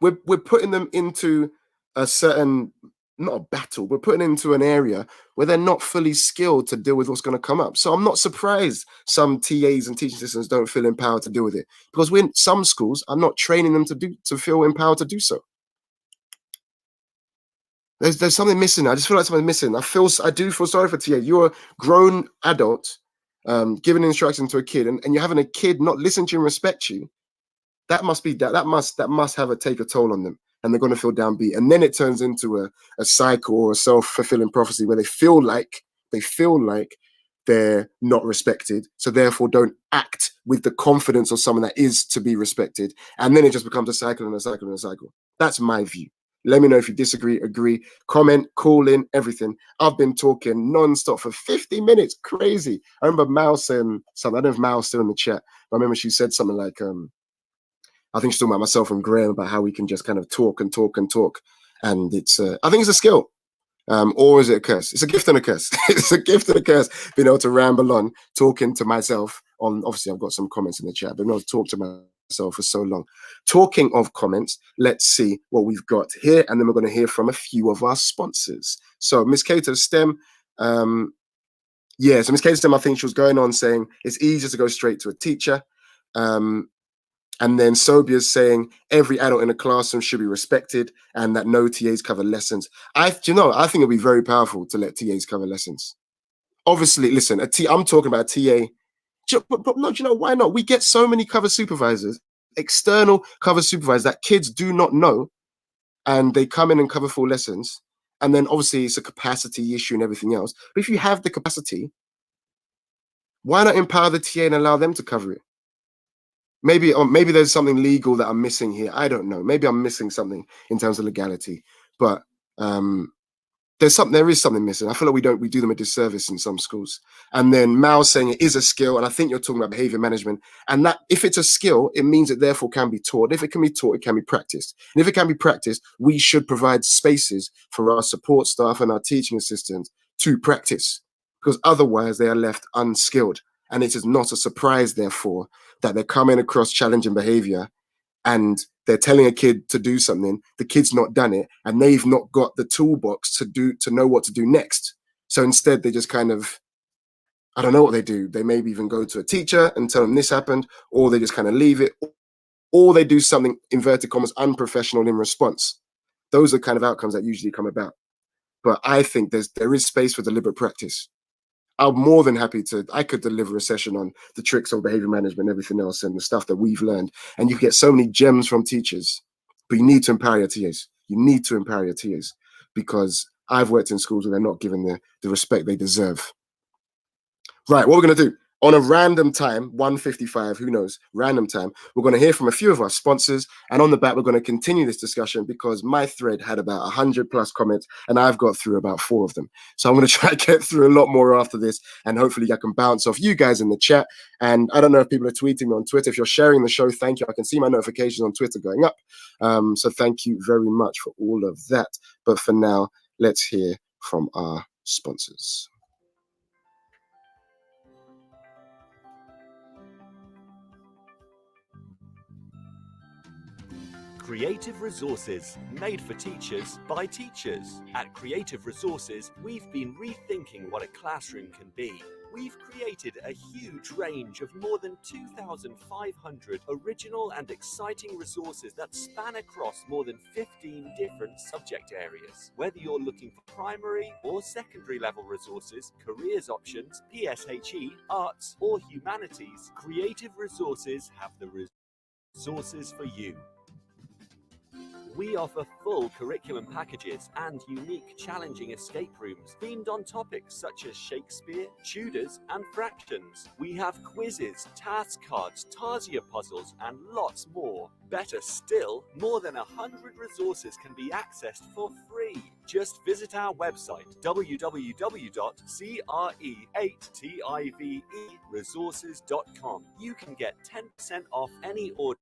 Like, we're putting them into a certain, not a battle, we're putting into an area where they're not fully skilled to deal with what's going to come up. So I'm not surprised some TAs and teaching assistants don't feel empowered to deal with it, because when some schools are not training them to feel empowered to do so. There's something missing. I just feel like something's missing. I do feel sorry for TA. You're a grown adult giving instruction to a kid, and you're having a kid not listen to you and respect you. That must take a toll on them, and they're going to feel downbeat. And then it turns into a cycle or a self-fulfilling prophecy where they feel like they're not respected, so therefore don't act with the confidence of someone that is to be respected. And then it just becomes a cycle and a cycle and a cycle. That's my view. Let me know if you disagree, agree, comment, call in, everything. I've been talking non-stop for 50 minutes. Crazy. I remember Mal saying something. I don't know if Mal's still in the chat, but I remember she said something like, I think she's talking about myself and Graham about how we can just kind of talk and talk and talk. And it's, I think it's a skill. Or is it a curse? It's a gift and a curse. It's a gift and a curse, being able to ramble on, talking to myself on, obviously I've got some comments in the chat, but being able to talk to myself for so long. Talking of comments, let's see what we've got here. And then we're going to hear from a few of our sponsors. So Miss Cato STEM, so Miss Cato STEM, I think she was going on saying it's easier to go straight to a teacher. And then Sobia's saying every adult in a classroom should be respected and that no TAs cover lessons. I think it'd be very powerful to let TAs cover lessons. Obviously, listen, I'm talking about a TA, but no, why not? We get so many cover supervisors external cover supervisors that kids do not know, and they come in and cover full lessons. And then obviously it's a capacity issue and everything else. But if you have the capacity, why not empower the TA and allow them to cover it? Maybe there's something legal that I'm missing here. I don't know. Maybe I'm missing something in terms of legality. But there is something missing. I feel like we do them a disservice in some schools. And then Mal saying it is a skill, and I think you're talking about behavior management. And that if it's a skill, it means it therefore can be taught. If it can be taught, it can be practiced. And if it can be practiced, we should provide spaces for our support staff and our teaching assistants to practice, because otherwise they are left unskilled. And it is not a surprise, therefore, that they're coming across challenging behavior and they're telling a kid to do something, the kid's not done it, and they've not got the toolbox to know what to do next. So instead, they just kind of, I don't know what they do. They maybe even go to a teacher and tell them this happened, or they just kind of leave it, or they do something, inverted commas, unprofessional in response. Those are kind of outcomes that usually come about. But I think there is space for deliberate practice. I'm more than happy I could deliver a session on the tricks of behavior management and everything else and the stuff that we've learned. And you get so many gems from teachers, but you need to empower your TAs. You need to empower your TAs, because I've worked in schools where they're not given the respect they deserve. Right, what we're going to do, on a random time, 1:55, who knows, random time, we're going to hear from a few of our sponsors, and on the back, we're going to continue this discussion because my thread had about 100 plus comments, and I've got through about 4 of them. So I'm going to try to get through a lot more after this, and hopefully I can bounce off you guys in the chat. And I don't know if people are tweeting me on Twitter. If you're sharing the show, thank you. I can see my notifications on Twitter going up. So thank you very much for all of that. But for now, let's hear from our sponsors. Creative Resources, made for teachers by teachers. At Creative Resources, we've been rethinking what a classroom can be. We've created a huge range of more than 2,500 original and exciting resources that span across more than 15 different subject areas. Whether you're looking for primary or secondary level resources, careers options, PSHE, arts, or humanities, Creative Resources have the resources for you. We offer full curriculum packages and unique challenging escape rooms themed on topics such as Shakespeare, Tudors, and fractions. We have quizzes, task cards, Tarsier puzzles, and lots more. Better still, more than 100 resources can be accessed for free. Just visit our website, www.CRE8TIVEresources.com. You can get 10% off any order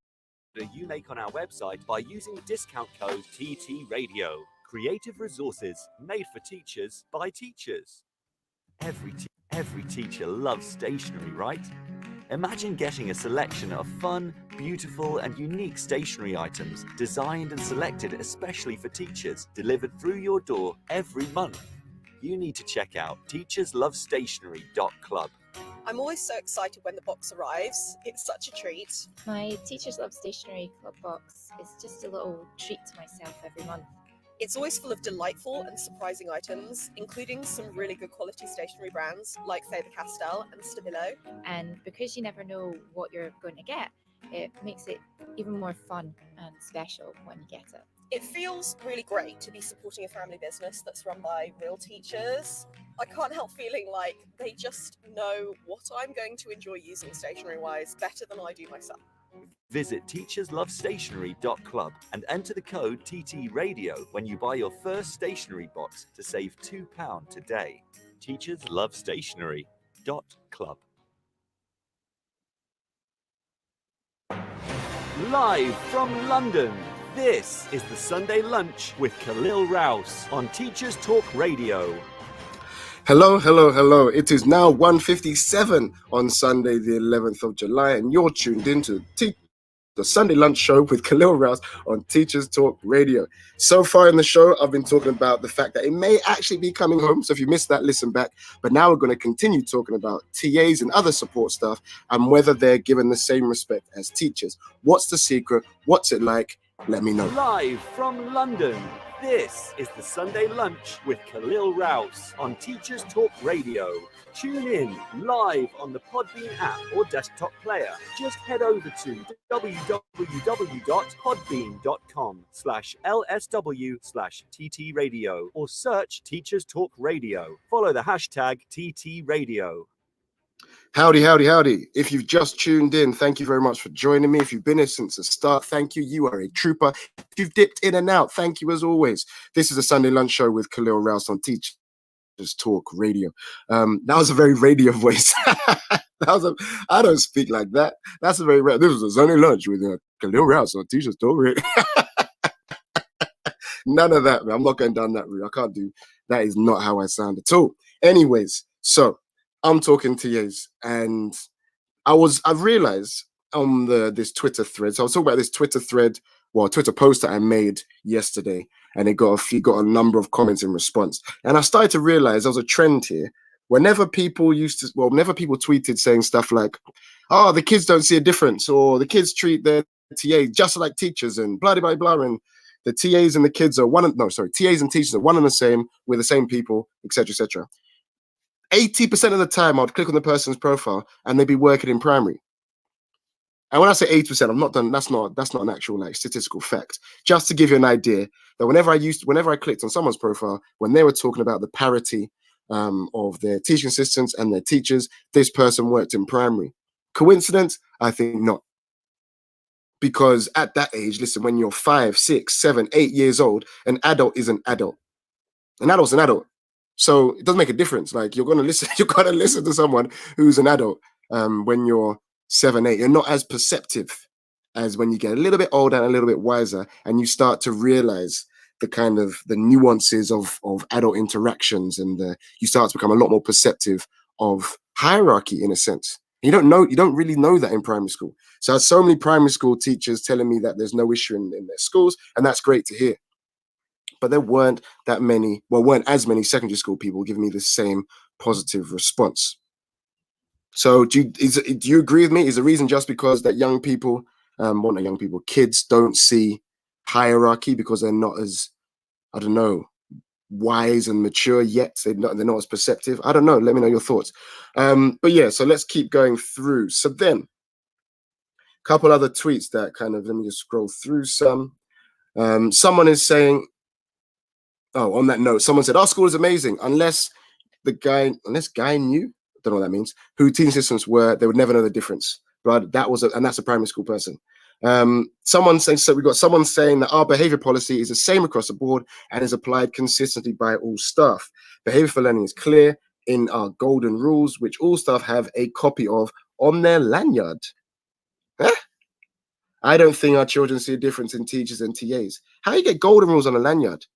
you make on our website by using the discount code TTRadio. Creative Resources, made for teachers by teachers. Every teacher loves stationery, right? Imagine getting a selection of fun, beautiful, and unique stationery items designed and selected especially for teachers, delivered through your door every month. You need to check out teacherslovestationery.club. I'm always so excited when the box arrives. It's such a treat. My Teachers Love Stationery Club box is just a little treat to myself every month. It's always full of delightful and surprising items, including some really good quality stationery brands like Faber-Castell and Stabilo. And because you never know what you're going to get, it makes it even more fun and special when you get it. It feels really great to be supporting a family business that's run by real teachers. I can't help feeling like they just know what I'm going to enjoy using stationery-wise better than I do myself. Visit teacherslovestationery.club and enter the code TTRadio when you buy your first stationery box to save £2 today. teacherslovestationery.club. Live from London, this is the Sunday Lunch with Kalil Rouse on Teachers Talk Radio. Hello, hello, hello. It is now 1:57 on Sunday, the 11th of July, and you're tuned into the Sunday Lunch Show with Kalil Rouse on Teachers Talk Radio. So far in the show, I've been talking about the fact that it may actually be coming home. So if you missed that, listen back. But now we're going to continue talking about TAs and other support staff and whether they're given the same respect as teachers. What's the secret? What's it like? Let me know. Live from London, This is the Sunday Lunch with Kalil Rouse on Teachers Talk Radio. Tune in live on the Podbean app or desktop player. Just head over to www.podbean.com/LSW/TT Radio or search Teachers Talk Radio. Follow the hashtag TT Radio. Howdy, howdy, howdy. If you've just tuned in, thank you very much for joining me. If you've been here since the start, thank you. You are a trooper. If you've dipped in and out, thank you as always. This is a Sunday Lunch Show with Kalil Rouse on Teachers Talk Radio. That was a very radio voice. I don't speak like that. That's a very this was a Sunday Lunch with Kalil Rouse on Teachers Talk Radio. None of that, man. I'm not going down that route. I can't do that. Is not how I sound at all. Anyways, so I'm talking to TAs, and I've realized on this Twitter thread. So I was talking about this Twitter thread, Twitter post that I made yesterday, and it got a number of comments in response. And I started to realize there was a trend here. Whenever people tweeted saying stuff like, "Oh, the kids don't see a difference," or "The kids treat their TAs just like teachers," and blah blah blah, and the TAs and the kids are TAs and teachers are one and the same. We're the same people, etc., etc. 80% of the time, I'd click on the person's profile and they'd be working in primary. And when I say 80%, I'm not done. That's not an actual statistical fact. Just to give you an idea that whenever I clicked on someone's profile, when they were talking about the parity of their teaching assistants and their teachers, this person worked in primary. Coincidence? I think not. Because at that age, listen, when you're 5, 6, 7, 8 years old, an adult is an adult. An adult's an adult. So it doesn't make a difference. Like you're gonna listen to someone who's an adult when you're 7, 8. You're not as perceptive as when you get a little bit older and a little bit wiser, and you start to realize the nuances of adult interactions, and you start to become a lot more perceptive of hierarchy in a sense. You don't really know that in primary school. So I had so many primary school teachers telling me that there's no issue in their schools, and that's great to hear. But there weren't as many secondary school people giving me the same positive response. So do you agree with me? Is the reason just because that kids don't see hierarchy because they're not as, I don't know, wise and mature yet? They're not as perceptive. I don't know. Let me know your thoughts. But yeah, so let's keep going through. So then, a couple other tweets that let me just scroll through some. Someone is saying, on that note, someone said, "Our school is amazing unless guy knew," don't know what that means, "who teaching assistants were, they would never know the difference." But that's a primary school person. Someone saying, so we've got someone saying that our behavior policy is the same across the board and is applied consistently by all staff. Behavior for learning is clear in our golden rules, which all staff have a copy of on their lanyard. I don't think our children see a difference in teachers and TAs. How do you get golden rules on a lanyard?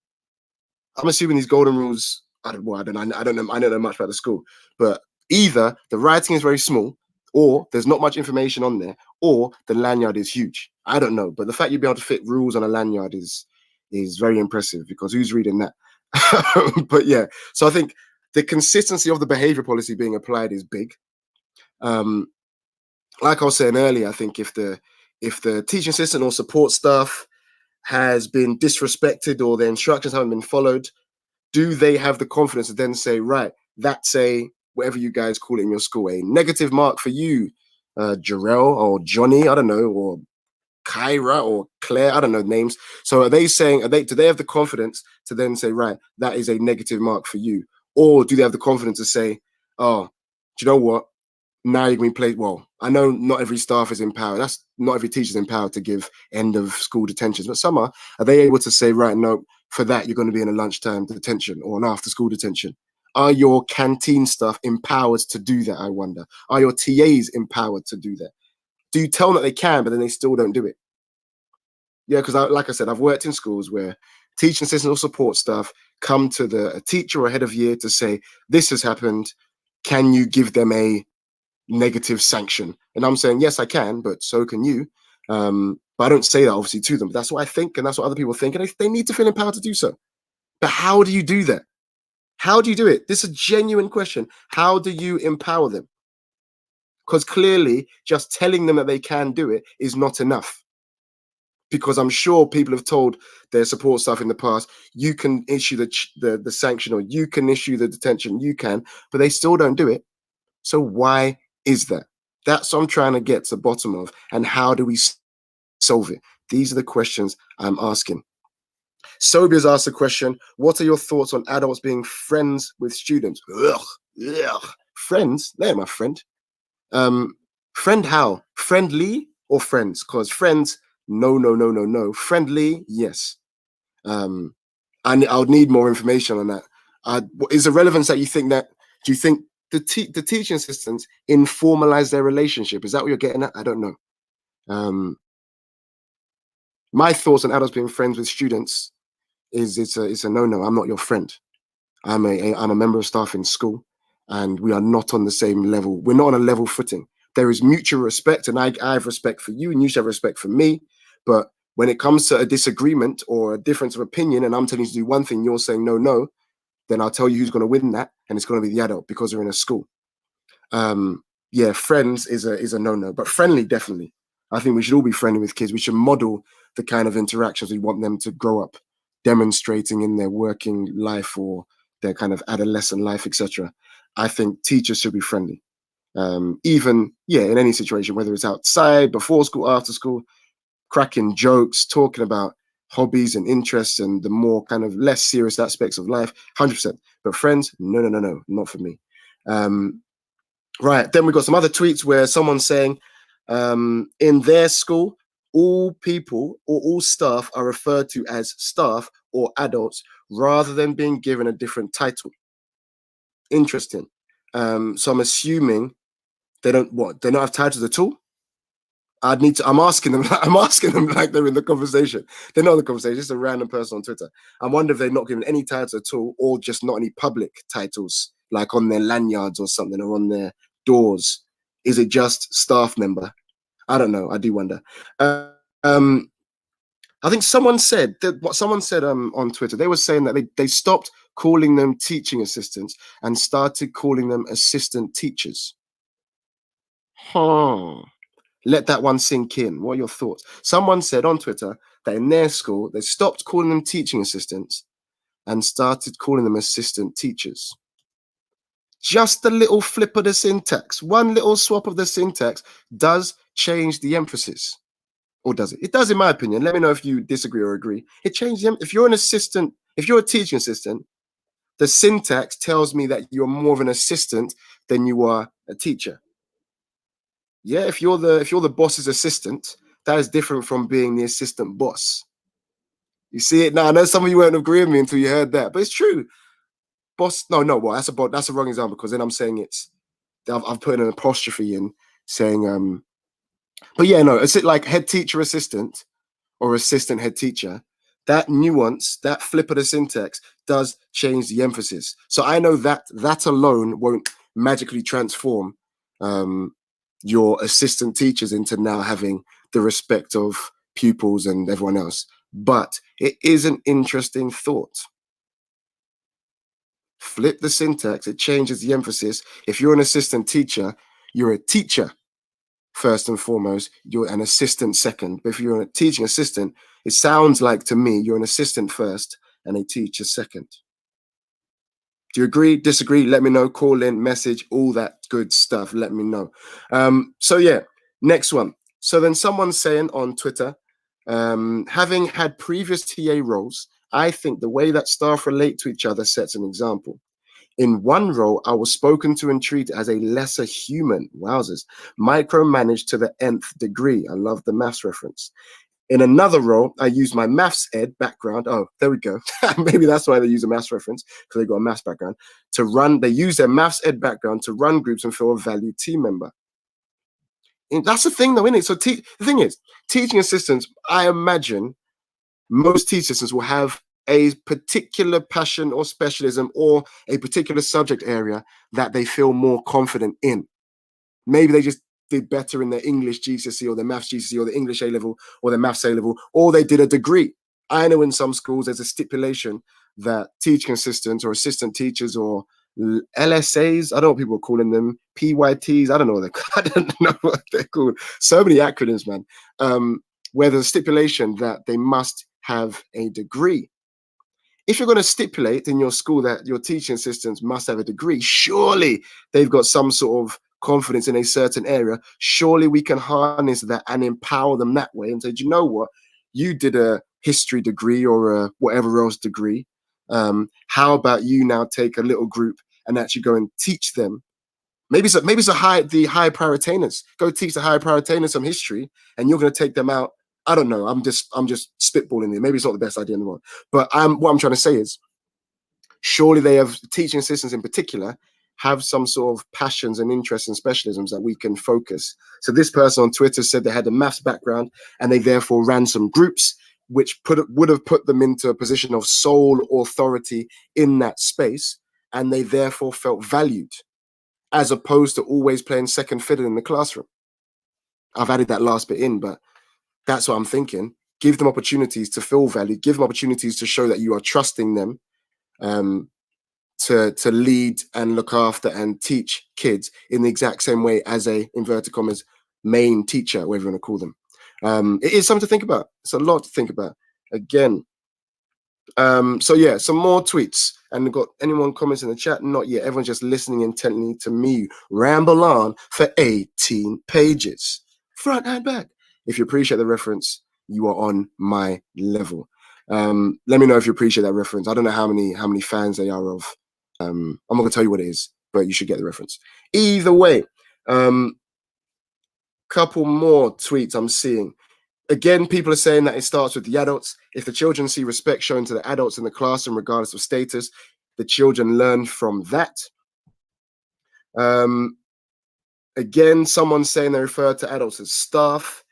I'm assuming these golden rules, I don't know much about the school, but either the writing is very small, or there's not much information on there, or the lanyard is huge. I don't know, but the fact you'd be able to fit rules on a lanyard is very impressive, because who's reading that? But yeah, so I think the consistency of the behavior policy being applied is big. Like I was saying earlier, I think if the teaching assistant or support staff has been disrespected or the instructions haven't been followed, do they have the confidence to then say, right, that's whatever you guys call it in your school, a negative mark for you, Jarrell or Johnny, I don't know, or Kyra or Claire, I don't know names. So are they saying, do they have the confidence to then say, right, that is a negative mark for you? Or do they have the confidence to say, oh, do you know what? Now you're going to play. Well, I know not every staff is empowered. That's not every teacher is empowered to give end of school detentions, but some are. Are they able to say, right, no, for that you're going to be in a lunchtime detention or an after school detention? Are your canteen staff empowered to do that? I wonder. Are your TAs empowered to do that? Do you tell them that they can, but then they still don't do it? Yeah, because like I said, I've worked in schools where teaching assistants or support staff come to a teacher or head of year to say, this has happened. Can you give them a negative sanction? And I'm saying, yes, I can, but so can you. But I don't say that obviously to them. But that's what I think, and that's what other people think, and they need to feel empowered to do so. But how do you do that? How do you do it? This is a genuine question. How do you empower them? Because clearly, just telling them that they can do it is not enough. because I'm sure people have told their support staff in the past, you can issue the sanction, or you can issue the detention, you can, but they still don't do it. So why is that? That's what I'm trying to get to the bottom of, and how do we solve it? These are the questions I'm asking. Sobia's asked the question, what are your thoughts on adults being friends with students? Ugh, ugh. Friends? They're my friend. Friend how? Friendly or friends? Because friends, no. Friendly, yes. I'll need more information on that. Is the relevance that you think that, do you think the teaching assistants informalize their relationship? Is that what you're getting at? I don't know. My thoughts on adults being friends with students is it's a no. I'm not your friend. I'm a member of staff in school, and we are not on the same level. We're not on a level footing. There is mutual respect, and I have respect for you, and you should have respect for me. But when it comes to a disagreement or a difference of opinion, and I'm telling you to do one thing, you're saying no, then I'll tell you who's going to win that, and it's going to be the adult, because we're in a school. Yeah, friends is a no, but friendly, definitely. I think we should all be friendly with kids. We should model the kind of interactions we want them to grow up demonstrating in their working life or their kind of adolescent life, etc. I think teachers should be friendly. Even, in any situation, whether it's outside, before school, after school, cracking jokes, talking about hobbies and interests and the more kind of less serious aspects of life, 100%. But friends, no, not for me. Right, then we got some other tweets where someone's saying, in their school, all people or all staff are referred to as staff or adults rather than being given a different title. Interesting. So I'm assuming they don't have titles at all. I'm asking them like they're in the conversation. They're not in the conversation, it's a random person on Twitter. I wonder if they're not given any titles at all, or just not any public titles, like on their lanyards or something, or on their doors. Is it just staff member? I don't know. I do wonder. I think someone said on Twitter, they were saying that they stopped calling them teaching assistants and started calling them assistant teachers. Let that one sink in. What are your thoughts? Someone said on Twitter that in their school, they stopped calling them teaching assistants and started calling them assistant teachers. Just a little flip of the syntax, one little swap of the syntax does change the emphasis. Or does it? It does, in my opinion. Let me know if you disagree or agree. It changes them. If you're an assistant, if you're a teaching assistant, the syntax tells me that you're more of an assistant than you are a teacher. Yeah, if you're the boss's assistant, that is different from being the assistant boss. You see it now. I know some of you won't agree with me until you heard that, but it's true. Boss, no, well, that's a wrong example, because then I'm saying I've put an apostrophe in saying but yeah, no, is it like head teacher assistant or assistant head teacher? That nuance, that flip of the syntax does change the emphasis. So I know that alone won't magically transform your assistant teachers into now having the respect of pupils and everyone else. But it is an interesting thought. Flip the syntax, it changes the emphasis. If you're an assistant teacher, you're a teacher first and foremost, you're an assistant second. But if you're a teaching assistant, it sounds like to me you're an assistant first and a teacher second. Do you agree, disagree? Let me know. Call in, message, all that good stuff. Let me know. So yeah, next one. So then someone's saying on Twitter, having had previous TA roles, I think the way that staff relate to each other sets an example. In one role, I was spoken to and treated as a lesser human. Wowzers. Micromanaged to the nth degree. I love the maths reference. In another role, I used my maths ed background. Oh, there we go. Maybe that's why they use a maths reference, because they got a maths background. They use their maths ed background to run groups and feel a valued team member. And that's the thing, though, isn't it? So the thing is, teaching assistants, I imagine most teaching assistants will have a particular passion or specialism or a particular subject area that they feel more confident in. Maybe they just did better in their English GCSE or their maths GCSE or the English A-level or their maths A-level, or they did a degree. I know in some schools there's a stipulation that teaching assistants or assistant teachers or LSAs, I don't know what people are calling them, PYTs, I don't know what they're called. So many acronyms, man. where there's a stipulation that they must have a degree. If you're going to stipulate in your school that your teaching assistants must have a degree, surely they've got some sort of confidence in a certain area. Surely we can harness that and empower them that way and say, do you know what? You did a history degree or a whatever else degree. How about you now take a little group and actually go and teach them? Maybe it's the high prior attainers. Go teach the high prior attainers some history, and you're going to take them out. I don't know. I'm just spitballing here. Maybe it's not the best idea in the world. But what I'm trying to say is, surely they have, teaching assistants in particular, have some sort of passions and interests and specialisms that we can focus. So this person on Twitter said they had a maths background and they therefore ran some groups which would have put them into a position of sole authority in that space, and they therefore felt valued, as opposed to always playing second fiddle in the classroom. I've added that last bit in, but that's what I'm thinking. Give them opportunities to feel valued. Give them opportunities to show that you are trusting them to lead and look after and teach kids in the exact same way as a, inverted commas, main teacher, whatever you want to call them. It is something to think about. It's a lot to think about. Again, so yeah, some more tweets. And we've got anyone comments in the chat? Not yet. Everyone's just listening intently to me ramble on for 18 pages, front and back. If you appreciate the reference, you are on my level. Let me know if you appreciate that reference. I don't know how many fans they are of. I'm not gonna tell you what it is, but you should get the reference. Either way, couple more tweets I'm seeing. Again, people are saying that it starts with the adults. If the children see respect shown to the adults in the classroom, regardless of status, the children learn from that. Again, someone's saying they refer to adults as staff.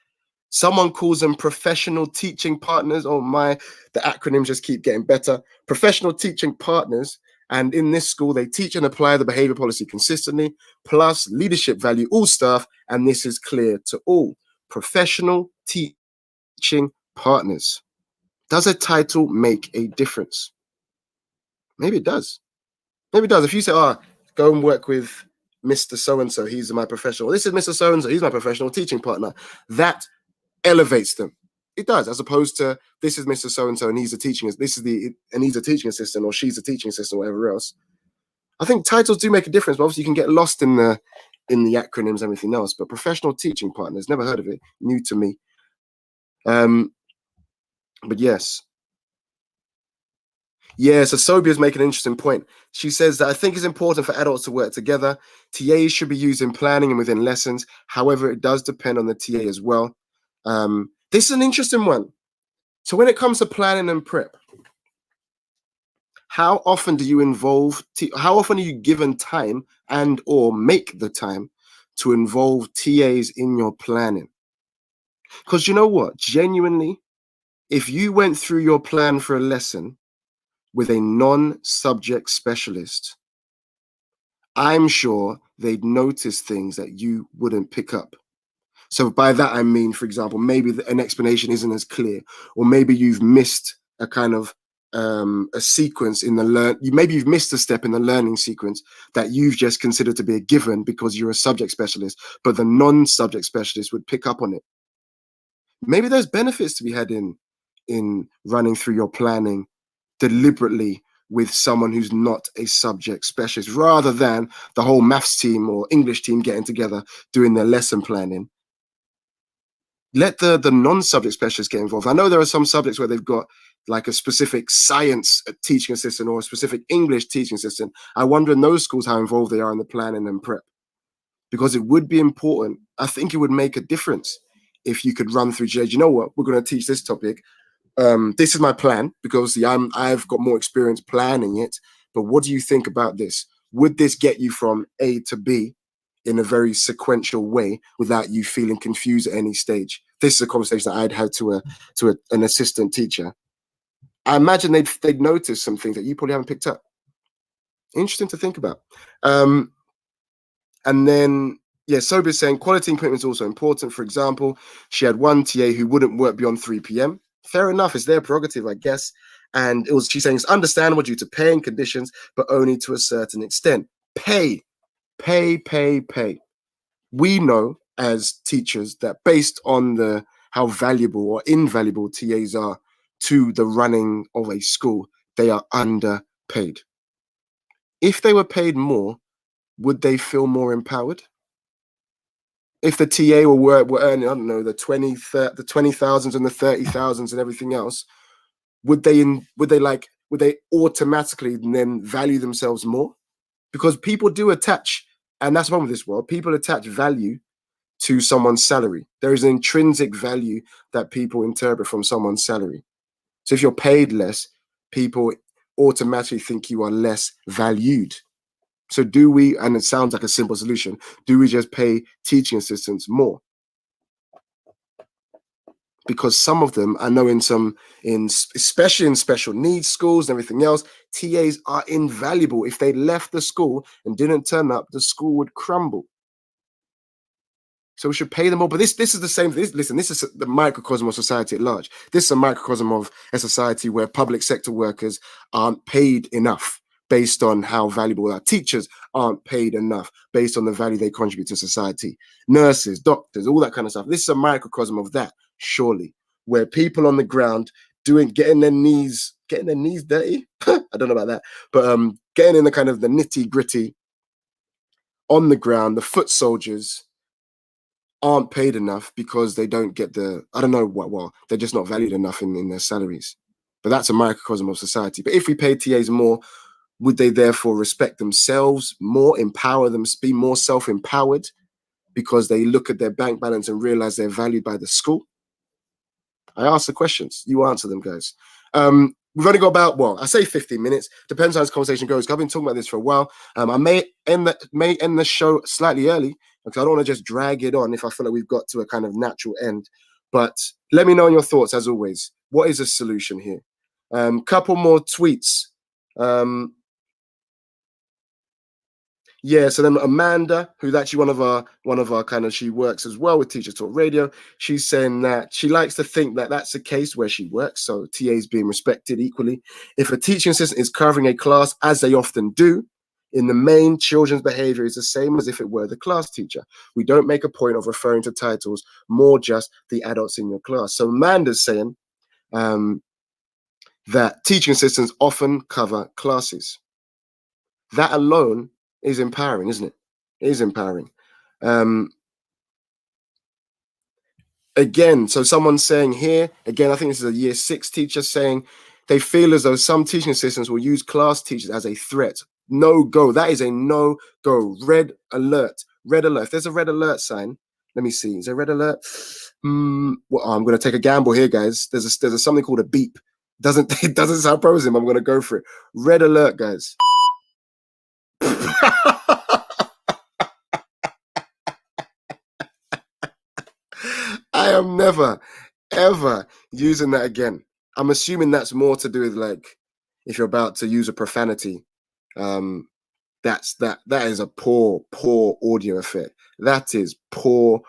Someone calls them professional teaching partners. Oh my, the acronyms just keep getting better. Professional teaching partners. And in this school, they teach and apply the behavior policy consistently, plus leadership value all staff. And this is clear to all. Professional teaching partners. Does a title make a difference? Maybe it does. Maybe it does. If you say, go and work with Mr. So-and-so, he's my professional. This is Mr. So-and-so, he's my professional teaching partner. That elevates them. It does, as opposed to this is Mr. So-and-so and he's a teaching assistant, or she's a teaching assistant, or whatever else. I think titles do make a difference, but obviously you can get lost in the acronyms and everything else. But professional teaching partners, never heard of it, new to me. But yes. Yeah, so Sobia's making an interesting point. She says that I think it's important for adults to work together. TAs should be used in planning and within lessons. However, it does depend on the TA as well. This is an interesting one. So when it comes to planning and prep, how often do you how often are you given time and or make the time to involve TAs in your planning? Because you know what? Genuinely, if you went through your plan for a lesson with a non-subject specialist, I'm sure they'd notice things that you wouldn't pick up. So by that, I mean, for example, maybe an explanation isn't as clear, or maybe you've missed a kind of a sequence in the maybe you've missed a step in the learning sequence that you've just considered to be a given because you're a subject specialist, but the non-subject specialist would pick up on it. Maybe there's benefits to be had in running through your planning deliberately with someone who's not a subject specialist, rather than the whole maths team or English team getting together doing their lesson planning. Let the non-subject specialists get involved. I know there are some subjects where they've got like a specific science teaching assistant or a specific English teaching assistant. I wonder in those schools how involved they are in the planning and prep, because it would be important. I think it would make a difference if you could run through, you know what, we're going to teach this topic. This is my plan, because I've got more experience planning it. But what do you think about this? Would this get you from A to B in a very sequential way without you feeling confused at any stage? This is a conversation that I'd had to an assistant teacher. I imagine they'd notice some things that you probably haven't picked up. Interesting to think about. And then, yeah, Sobia's saying quality commitment is also important. For example, she had one TA who wouldn't work beyond 3 p.m. Fair enough, it's their prerogative, I guess. And she's saying it's understandable due to paying conditions, but only to a certain extent. Pay. We know as teachers that based on how valuable or invaluable TAs are to the running of a school, they are underpaid. If they were paid more, would they feel more empowered? If the TA were earning, I don't know, the 20,000s and the 30,000s and everything else, would they automatically then value themselves more? Because people do attach, and that's the problem with this world, people attach value to someone's salary. There is an intrinsic value that people interpret from someone's salary. So if you're paid less, people automatically think you are less valued. So do we, and it sounds like a simple solution, do we just pay teaching assistants more? Because some of them, I know especially in special needs schools and everything else, TAs are invaluable. If they left the school and didn't turn up, the school would crumble. So we should pay them more. But this is the same. Listen, this is the microcosm of society at large. This is a microcosm of a society where public sector workers aren't paid enough based on how valuable our teachers aren't paid enough based on the value they contribute to society. Nurses, doctors, all that kind of stuff. This is a microcosm of that, surely, where people on the ground getting their knees dirty. I don't know about that, but getting in the kind of the nitty gritty on the ground, the foot soldiers aren't paid enough because they don't get they're just not valued enough in their salaries. But that's a microcosm of society. But if we pay TAs more, would they therefore respect themselves more, empower them, be more self-empowered because they look at their bank balance and realize they're valued by the school? I ask the questions. You answer them, guys. We've only got about, I say 15 minutes. Depends how this conversation goes. I've been talking about this for a while. I may end the show slightly early because I don't want to just drag it on if I feel like we've got to a kind of natural end. But let me know your thoughts, as always. What is the solution here? Couple more tweets. Yeah, so then Amanda, who's actually one of our kind of, she works as well with Teachers Talk Radio. She's saying that she likes to think that that's the case where she works. So TAs being respected equally. If a teaching assistant is covering a class, as they often do, in the main, children's behavior is the same as if it were the class teacher. We don't make a point of referring to titles, more just the adults in your class. So Amanda's saying that teaching assistants often cover classes. That alone is empowering, isn't it? It is empowering. Again, so someone's saying here, again, I think this is a year 6 teacher saying they feel as though some teaching assistants will use class teachers as a threat. No go. That is a no go. Red alert. Red alert. If there's a red alert sign, let me see. Is there a red alert? I'm going to take a gamble here, guys. There's something called a beep. It doesn't sound promising. I'm going to go for it. Red alert, guys. I am never, ever using that again. I'm assuming that's more to do with, like, if you're about to use a profanity. That is a poor audio effect. That is poor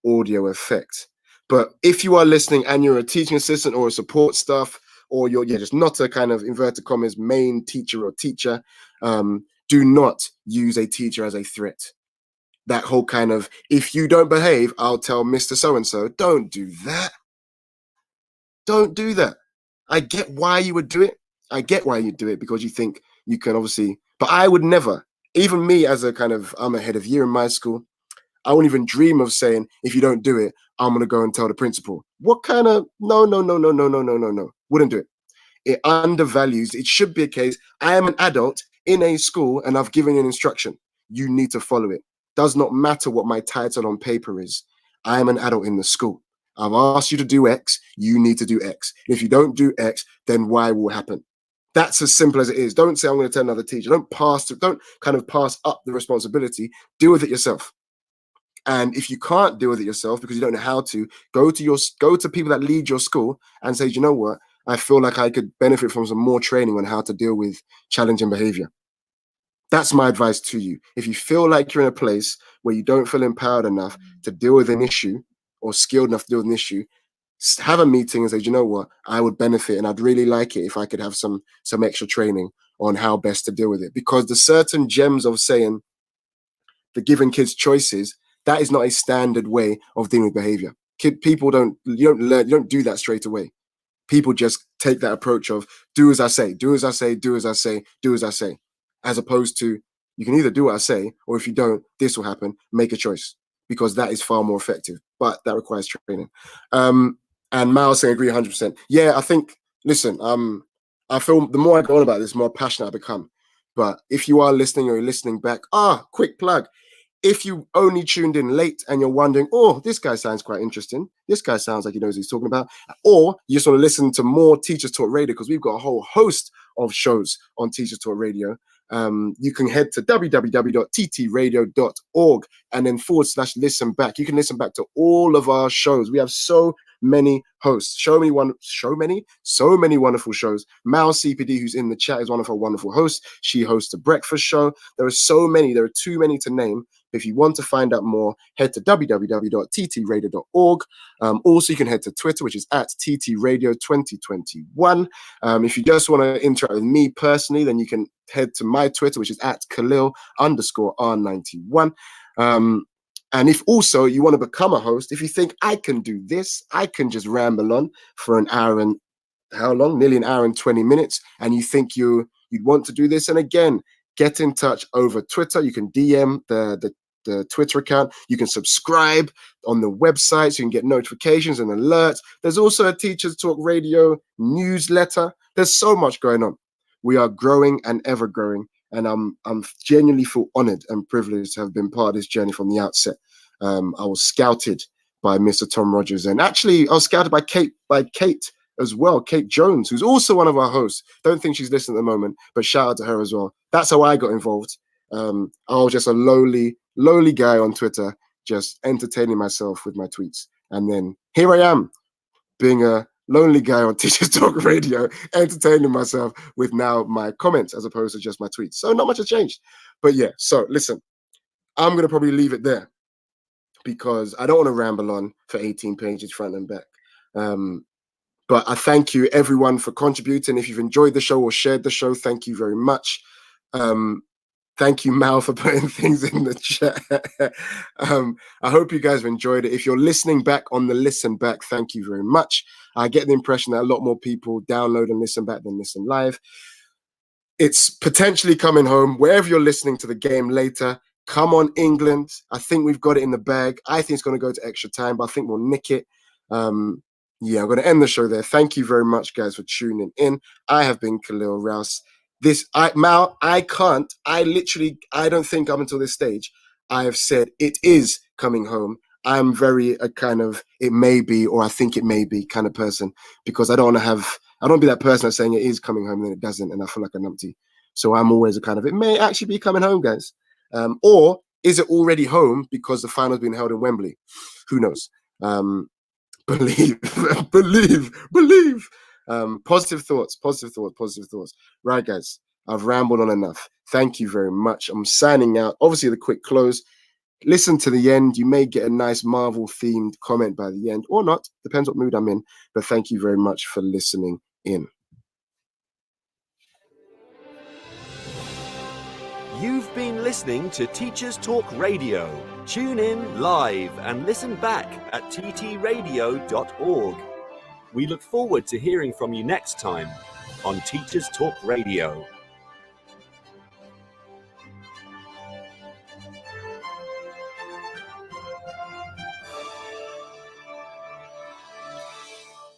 audio effect. But if you are listening and you're a teaching assistant or a support staff, or you're just not a kind of inverted commas main teacher or teacher, do not use a teacher as a threat. That whole kind of, if you don't behave, I'll tell Mr. So-and-so. Don't do that. Don't do that. I get why you would do it. I get why you do it, because you think you can obviously, but I would never, even me as I'm a head of year in my school, I wouldn't even dream of saying, if you don't do it, I'm going to go and tell the principal. What kind of, no. Wouldn't do it. It undervalues, it should be a case, I am an adult in a school and I've given you an instruction. You need to follow it. Does not matter what my title on paper is. I am an adult in the school. I've asked you to do X, you need to do X. If you don't do X, then Y will happen. That's as simple as it is. Don't say, I'm going to tell another teacher. Don't kind of pass up the responsibility. Deal with it yourself. And if you can't deal with it yourself because you don't know how to, go to people that lead your school and say, you know what? I feel like I could benefit from some more training on how to deal with challenging behavior. That's my advice to you. If you feel like you're in a place where you don't feel empowered enough to deal with an issue or skilled enough to deal with an issue, have a meeting and say, you know what? I would benefit and I'd really like it if I could have some extra training on how best to deal with it. Because the certain gems of saying the giving kids choices, that is not a standard way of dealing with behavior. People you don't do that straight away. People just take that approach of do as I say, do as I say, do as I say, do as I say, as opposed to you can either do what I say, or if you don't, this will happen. Make a choice, because that is far more effective, but that requires training. And Mal's saying agree 100%. Yeah, I think, listen, I feel the more I go on about this, the more passionate I become. But if you are listening or you're listening back, quick plug. If you only tuned in late and you're wondering, oh, this guy sounds quite interesting, this guy sounds like he knows what he's talking about, or you just want to listen to more Teachers Talk Radio, because we've got a whole host of shows on Teachers Talk Radio, you can head to www.ttradio.org and then /listen back. You can listen back to all of our shows. We have so many hosts, so many wonderful shows. Mal CPD, who's in the chat, is one of our wonderful hosts. She hosts a breakfast show. There are so many, there are too many to name. If you want to find out more, head to www.ttradio.org. Also, you can head to Twitter, which is at ttradio2021. If you just want to interact with me personally, then you can head to my Twitter, which is at Kalil_R91. And if also you want to become a host, if you think I can do this, I can just ramble on for an hour and how long? Nearly an hour and 20 minutes. And you think you'd want to do this. And again, get in touch over Twitter. You can DM the Twitter account. You can subscribe on the website so you can get notifications and alerts. There's also a Teachers Talk Radio newsletter. There's so much going on. We are growing and ever growing. And I'm genuinely feel honored and privileged to have been part of this journey from the outset. I was scouted by Mr. Tom Rogers, and actually I was scouted by Kate as well, Kate Jones, who's also one of our hosts. Don't think she's listening at the moment, but shout out to her as well. That's how I got involved. I was just a lowly guy on Twitter, just entertaining myself with my tweets. And then here I am, being a lonely guy on Teachers Talk Radio, entertaining myself with now my comments as opposed to just my tweets. So not much has changed. But yeah, so listen, I'm going to probably leave it there because I don't want to ramble on for 18 pages front and back. But I thank you everyone for contributing. If you've enjoyed the show or shared the show, thank you very much. Thank you, Mal, for putting things in the chat. I hope you guys have enjoyed it. If you're listening back on the listen back, thank you very much. I get the impression that a lot more people download and listen back than listen live. It's potentially coming home. Wherever you're listening to the game later, come on, England. I think we've got it in the bag. I think it's going to go to extra time, but I think we'll nick it. Yeah, I'm going to end the show there. Thank you very much, guys, for tuning in. I have been Kalil Rouse. Mal, I don't think up until this stage I have said it is coming home. I'm very a kind of it may be or I think it may be kind of person, because I don't be that person that's saying it is coming home and then it doesn't, and I feel like a numpty. So I'm always a kind of it may actually be coming home, guys. Or is it already home because the final's been held in Wembley? Who knows? Believe. Positive thoughts. Right, guys, I've rambled on enough. Thank you very much. I'm signing out. Obviously, the quick close. Listen to the end. You may get a nice Marvel-themed comment by the end, or not. Depends what mood I'm in. But thank you very much for listening in. You've been listening to Teachers Talk Radio. Tune in live and listen back at ttradio.org. We look forward to hearing from you next time on Teachers Talk Radio.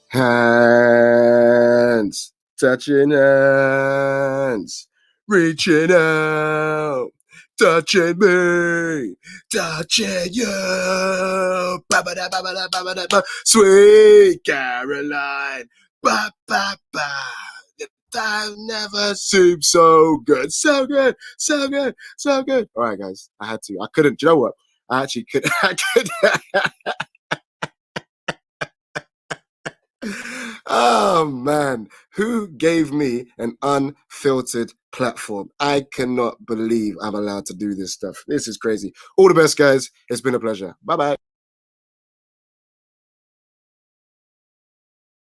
Hands, touching hands, reaching out, touching me, touching you. Ba-ba-da-ba-ba-da-ba-ba-da-ba. Sweet Caroline, ba-ba-ba. The time never seemed so good. So good. All right, guys, I had to. I couldn't. Do you know what? I actually could. Oh man, who gave me an unfiltered platform? I cannot believe I'm allowed to do this stuff. This is crazy. All the best, guys. It's been a pleasure. Bye-bye.